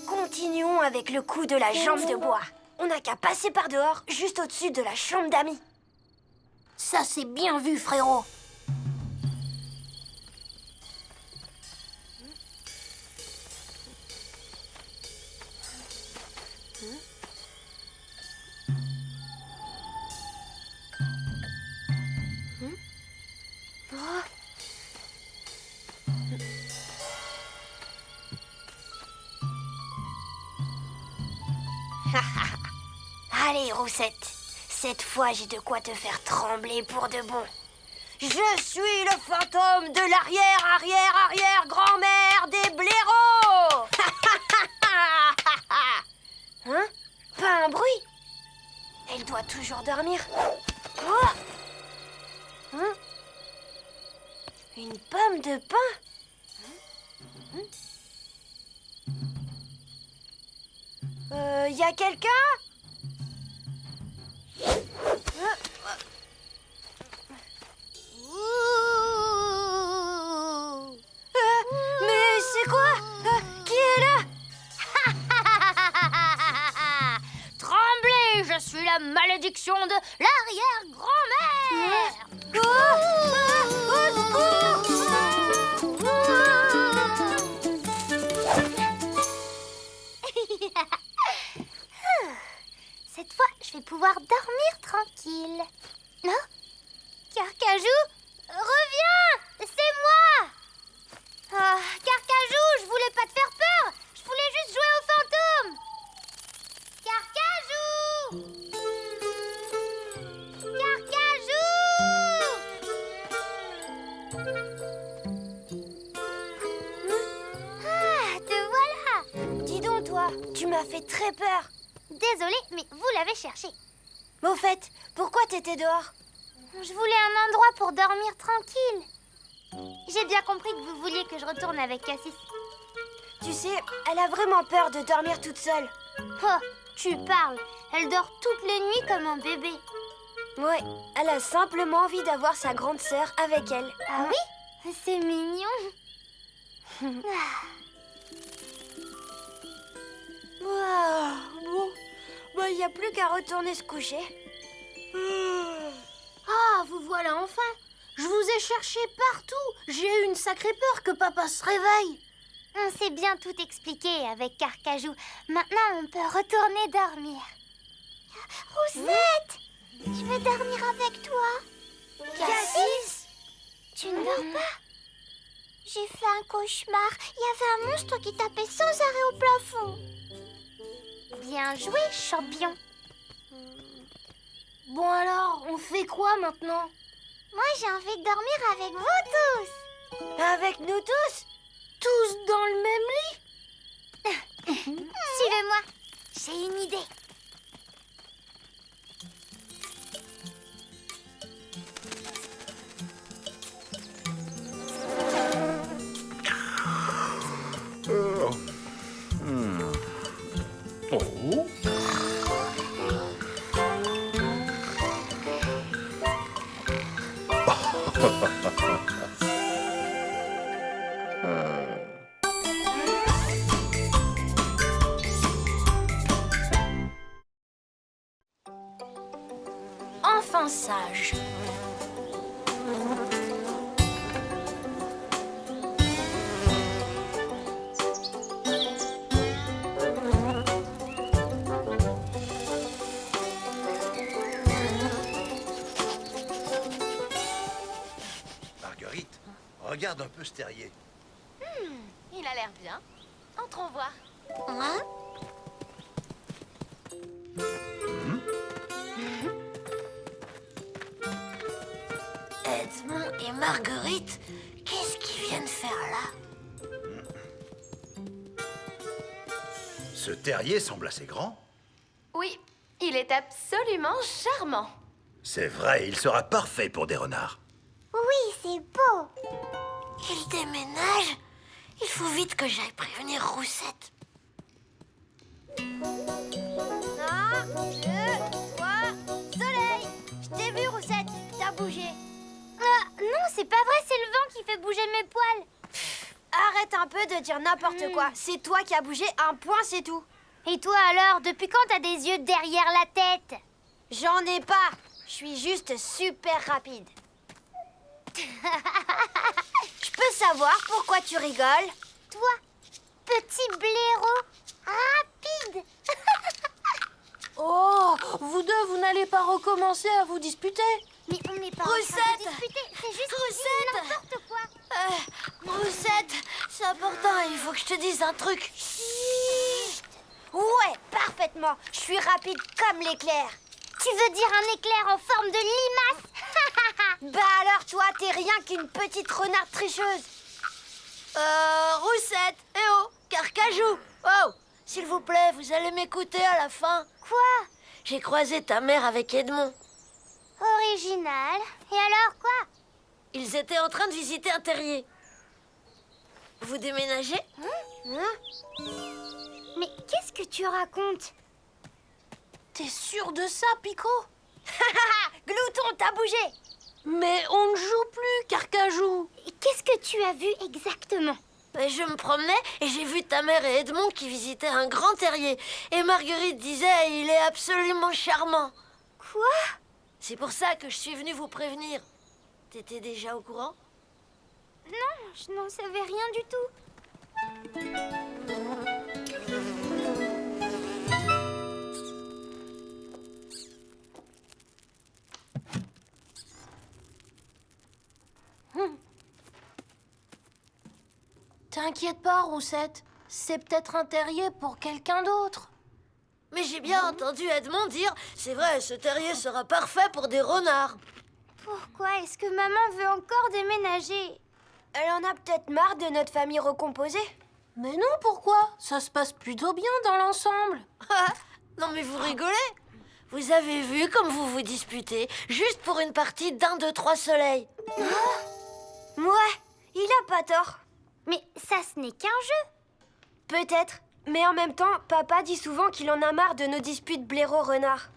continuons avec le coup de la jambe de bois. On n'a qu'à passer par dehors, juste au-dessus de la chambre d'amis. Ça, c'est bien vu, frérot. Allez, Roussette, cette fois j'ai de quoi te faire trembler pour de bon. Je suis le fantôme de l'arrière-arrière-arrière-grand-mère des blaireaux. Hein? Pas un bruit? Elle doit toujours dormir. Oh! Hein? Une pomme de pain? Y a quelqu'un? Mais c'est quoi? Qui est là? Tremblez, je suis la malédiction de l'arrière-grand-mère. Au secours! Cette fois, je vais pouvoir dormir tranquille. Non? Carcajou, reviens! C'est moi! Oh, Carcajou, je voulais pas te faire peur. Je voulais juste jouer au fantôme. Carcajou! Ah, te voilà! Dis donc, toi, tu m'as fait très peur. Désolée, mais vous l'avez cherché. Mais au fait, pourquoi t'étais dehors? Je voulais un endroit pour dormir tranquille. J'ai bien compris que vous vouliez que je retourne avec Cassis. Tu sais, elle a vraiment peur de dormir toute seule. Oh, tu parles. Elle dort toutes les nuits comme un bébé. Ouais, elle a simplement envie d'avoir sa grande sœur avec elle. Ah oui? C'est mignon. Bon, il n'y a plus qu'à retourner se coucher. Ah, vous voilà enfin. Je vous ai cherché partout. J'ai eu une sacrée peur que papa se réveille. On s'est bien tout expliqué avec Carcajou. Maintenant, on peut retourner dormir. Roussette, je veux dormir avec toi. Cassis? Tu ne dors pas? J'ai fait un cauchemar. Il y avait un monstre qui tapait sans arrêt au plafond. Bien joué, champion. Bon alors, on fait quoi maintenant? Moi, j'ai envie de dormir avec vous tous. Avec nous tous? Tous dans le même lit? Suivez-moi. J'ai une idée. Oh. Enfin sage. Marguerite, regarde un peu ce terrier. Il a l'air bien. Entrons voir. Hein? Edmond et Marguerite, qu'est-ce qu'ils viennent faire là? Ce terrier semble assez grand. Oui, il est absolument charmant. C'est vrai, il sera parfait pour des renards. Oui, c'est beau. Ils déménagent? Il faut vite que j'aille prévenir Roussette. 1, 2, 3, soleil! Je t'ai vu, Roussette, t'as bougé. Ah, fait bouger mes poils. Arrête un peu de dire n'importe quoi. C'est toi qui as bougé un point, c'est tout. Et toi alors, depuis quand t'as des yeux derrière la tête? J'en ai pas. Je suis juste super rapide. Je peux savoir pourquoi tu rigoles? Toi, petit blaireau, rapide. Oh, vous deux, vous n'allez pas recommencer à vous disputer? Mais on n'est pas en train de Roussette discuter, c'est juste Roussette n'importe quoi. Roussette, c'est important, il faut que je te dise un truc. Ouais, parfaitement. Je suis rapide comme l'éclair. Tu veux dire un éclair en forme de limace? Bah alors toi, t'es rien qu'une petite renarde tricheuse. Roussette, oh, Carcajou. Oh, s'il vous plaît, vous allez m'écouter à la fin. Quoi? J'ai croisé ta mère avec Edmond. Original. Et alors quoi? Ils étaient en train de visiter un terrier. Vous déménagez? Mais qu'est-ce que tu racontes? T'es sûr de ça, Pico? Glouton, t'as bougé. Mais on ne joue plus, Carcajou. Et qu'est-ce que tu as vu exactement? Je me promenais et j'ai vu ta mère et Edmond qui visitaient un grand terrier. Et Marguerite disait, il est absolument charmant. Quoi? C'est pour ça que je suis venue vous prévenir. T'étais déjà au courant? Non, je n'en savais rien du tout. T'inquiète pas, Roussette. C'est peut-être un terrier pour quelqu'un d'autre. Mais j'ai bien entendu Edmond dire, c'est vrai, ce terrier sera parfait pour des renards. Pourquoi est-ce que maman veut encore déménager? Elle en a peut-être marre de notre famille recomposée. Mais non, pourquoi? Ça se passe plutôt bien dans l'ensemble. Non mais vous rigolez? Vous avez vu comme vous vous disputez, juste pour une partie d'un, deux, trois soleils. Ouais, il a pas tort. Mais ça, ce n'est qu'un jeu. Peut-être, mais en même temps, papa dit souvent qu'il en a marre de nos disputes blaireau-renard.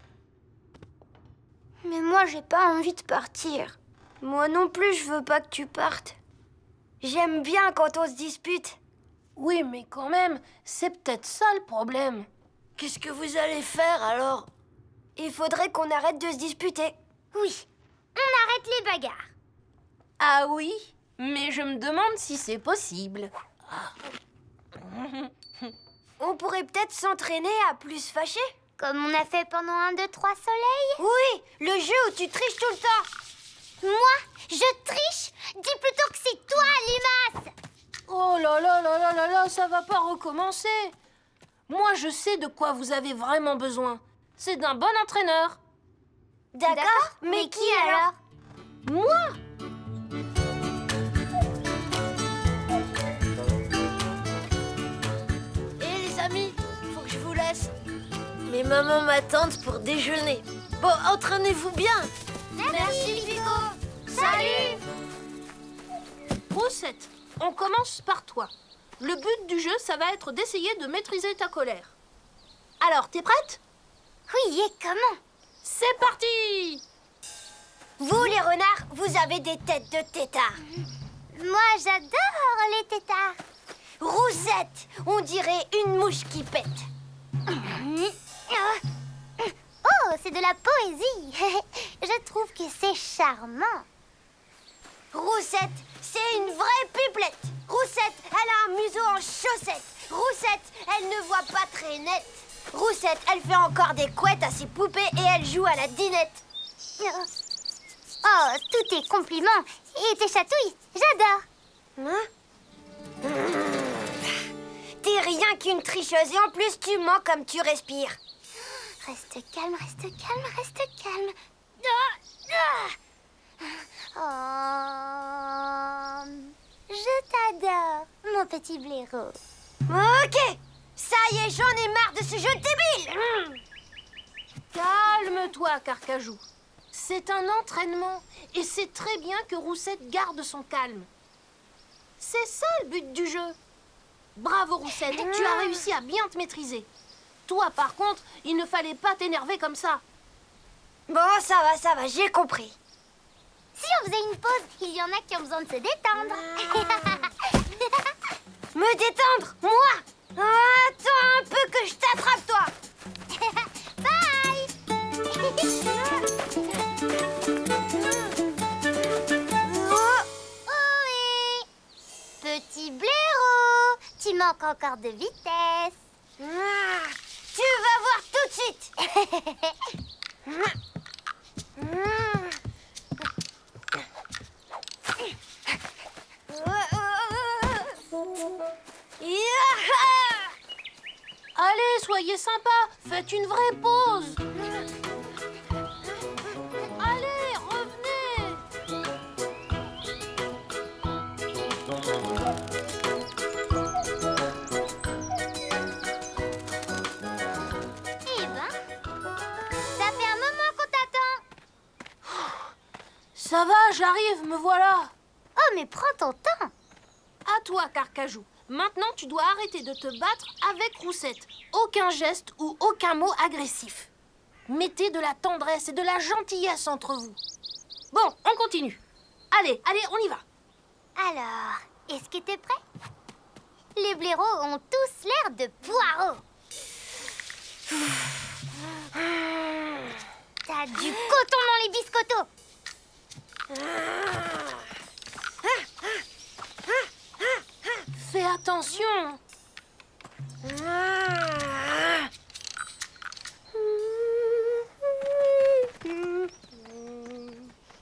Mais moi, j'ai pas envie de partir. Moi non plus, je veux pas que tu partes. J'aime bien quand on se dispute. Oui, mais quand même, c'est peut-être ça le problème. Qu'est-ce que vous allez faire alors? Il faudrait qu'on arrête de se disputer. Oui, on arrête les bagarres. Ah oui, mais je me demande si c'est possible. On pourrait peut-être s'entraîner à plus se fâcher. Comme on a fait pendant 1, 2, 3 soleils. Oui, le jeu où tu triches tout le temps. Moi, je triche? Dis plutôt que c'est toi, limace. Oh là là là là là là, ça va pas recommencer. Moi, je sais de quoi vous avez vraiment besoin. C'est d'un bon entraîneur. D'accord, mais qui alors? Moi? Et les amis, faut que je vous laisse. Mes mamans m'attendent pour déjeuner. Bon, entraînez-vous bien. Merci, Pico. Salut. Roussette, on commence par toi. Le but du jeu, ça va être d'essayer de maîtriser ta colère. Alors, t'es prête? Oui, et comment? C'est parti! Vous, les renards, vous avez des têtes de têtards. Moi, j'adore les tétards. Roussette, on dirait une mouche qui pète. Oh, c'est de la poésie. Je trouve que c'est charmant. Roussette, c'est une vraie pipelette. Roussette, elle a un museau en chaussette. Roussette, elle ne voit pas très net. Roussette, elle fait encore des couettes à ses poupées et elle joue à la dinette. Oh, tous tes compliments et tes chatouilles, j'adore. T'es rien qu'une tricheuse et en plus tu mens comme tu respires. Reste calme, reste calme, reste calme. Oh, je t'adore, mon petit blaireau. Ok, ça y est, j'en ai marre de ce jeu débile. Calme-toi, Carcajou. C'est un entraînement et c'est très bien que Roussette garde son calme. C'est ça le but du jeu. Bravo, Roussette, tu as réussi à bien te maîtriser. Toi, par contre, il ne fallait pas t'énerver comme ça. Bon, ça va, j'ai compris. si on faisait une pause? Il y en a qui ont besoin de se détendre. Me détendre? Moi? Attends un peu que je t'attrape, toi. Bye. Ohé! Petit blaireau, tu manques encore de vitesse. Tu vas voir tout de suite. Allez, soyez sympa, faites une vraie pause. Allez, revenez. Eh ben, ça fait un moment qu'on t'attend. Ça va, j'arrive, me voilà. Oh, mais prends ton temps. À toi, Carcajou. Maintenant, tu dois arrêter de te battre avec Roussette. Aucun geste ou aucun mot agressif. Mettez de la tendresse et de la gentillesse entre vous. Bon, on continue. Allez, on y va. Alors, est-ce que t'es prêt? Les blaireaux ont tous l'air de poireaux. T'as du coton dans les biscottos. Fais attention.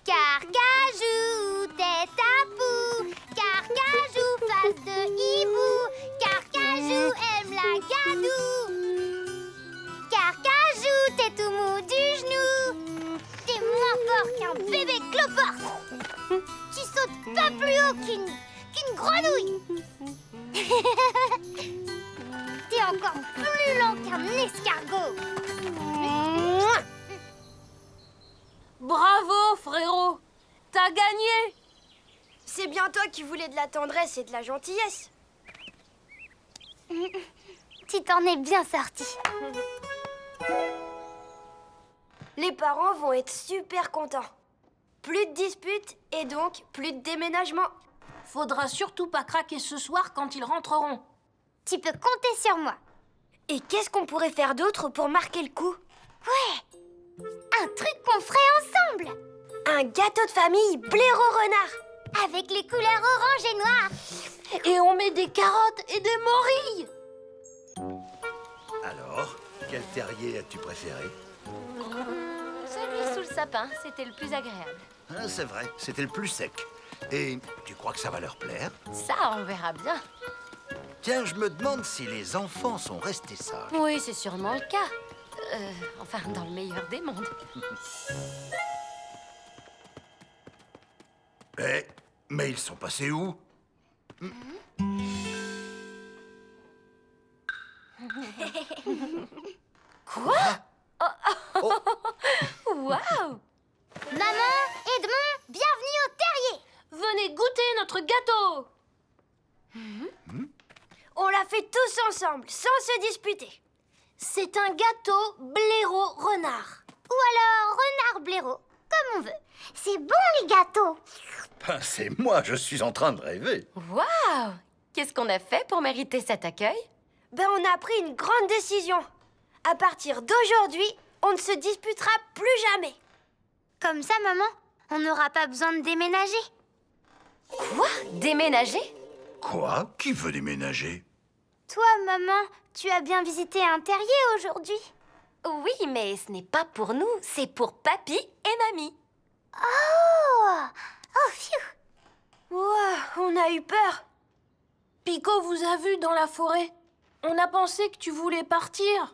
Carcajou, tête à poux. Carcajou, face de hibou. Carcajou aime la gadoue. Carcajou, t'es tout mou du genou. T'es moins fort qu'un bébé cloporte. Tu sautes pas plus haut qu'une grenouille. T'es encore plus lent qu'un escargot. Bravo, frérot. T'as gagné. C'est bien toi qui voulais de la tendresse et de la gentillesse. Tu t'en es bien sorti. Les parents vont être super contents. Plus de disputes et donc plus de déménagement. Faudra surtout pas craquer ce soir quand ils rentreront. Tu peux compter sur moi. Et qu'est-ce qu'on pourrait faire d'autre pour marquer le coup? Ouais. Un truc qu'on ferait ensemble. Un gâteau de famille blaireau-renard. Avec les couleurs orange et noir. Et on met des carottes et des morilles. Alors, quel terrier as-tu préféré? Celui sous le sapin, c'était le plus agréable. Ah, c'est vrai, c'était le plus sec. Et tu crois que ça va leur plaire? Ça, on verra bien. Tiens, je me demande si les enfants sont restés sages. Oui, c'est sûrement le cas. Enfin, dans le meilleur des mondes. Mais ils sont passés où? Quoi? Waouh! Maman, Edmond, bienvenue au terrier. Venez goûter notre gâteau. On l'a fait tous ensemble, sans se disputer. C'est un gâteau blaireau-renard. Ou alors renard blaireau, comme on veut. C'est bon les gâteaux. Ben, c'est moi, je suis en train de rêver. Waouh! Qu'est-ce qu'on a fait pour mériter cet accueil? Ben, on a pris une grande décision. À partir d'aujourd'hui, on ne se disputera plus jamais. Comme ça, maman, on n'aura pas besoin de déménager. Quoi? Déménager? Quoi? Qui veut déménager? Toi, maman, tu as bien visité un terrier aujourd'hui. Oui, mais ce n'est pas pour nous, c'est pour papy et mamie. Oh! Oh, phew! Ouah, on a eu peur. Pico vous a vu dans la forêt. On a pensé que tu voulais partir.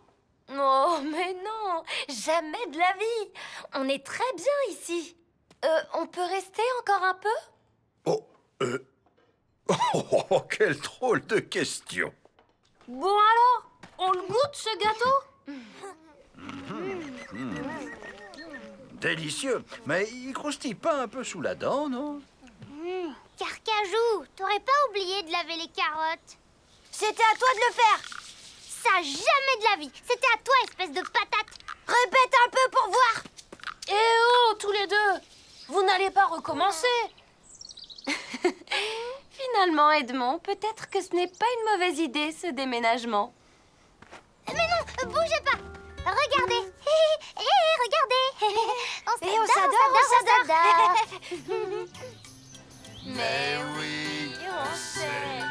Oh, mais non! Jamais de la vie! On est très bien ici. On peut rester encore un peu? Oh, quelle drôle de question. Bon alors, on le goûte ce gâteau? Délicieux. Mais il croustille pas un peu sous la dent, non? Carcajou, t'aurais pas oublié de laver les carottes? C'était à toi de le faire. Ça, jamais de la vie. C'était à toi, espèce de patate. Répète un peu pour voir. Eh oh, tous les deux! Vous n'allez pas recommencer? commencer. Finalement, Edmond, peut-être que ce n'est pas une mauvaise idée, ce déménagement. Mais non, bougez pas. Regardez. Regardez. On s'adore. Mais oui, on sait.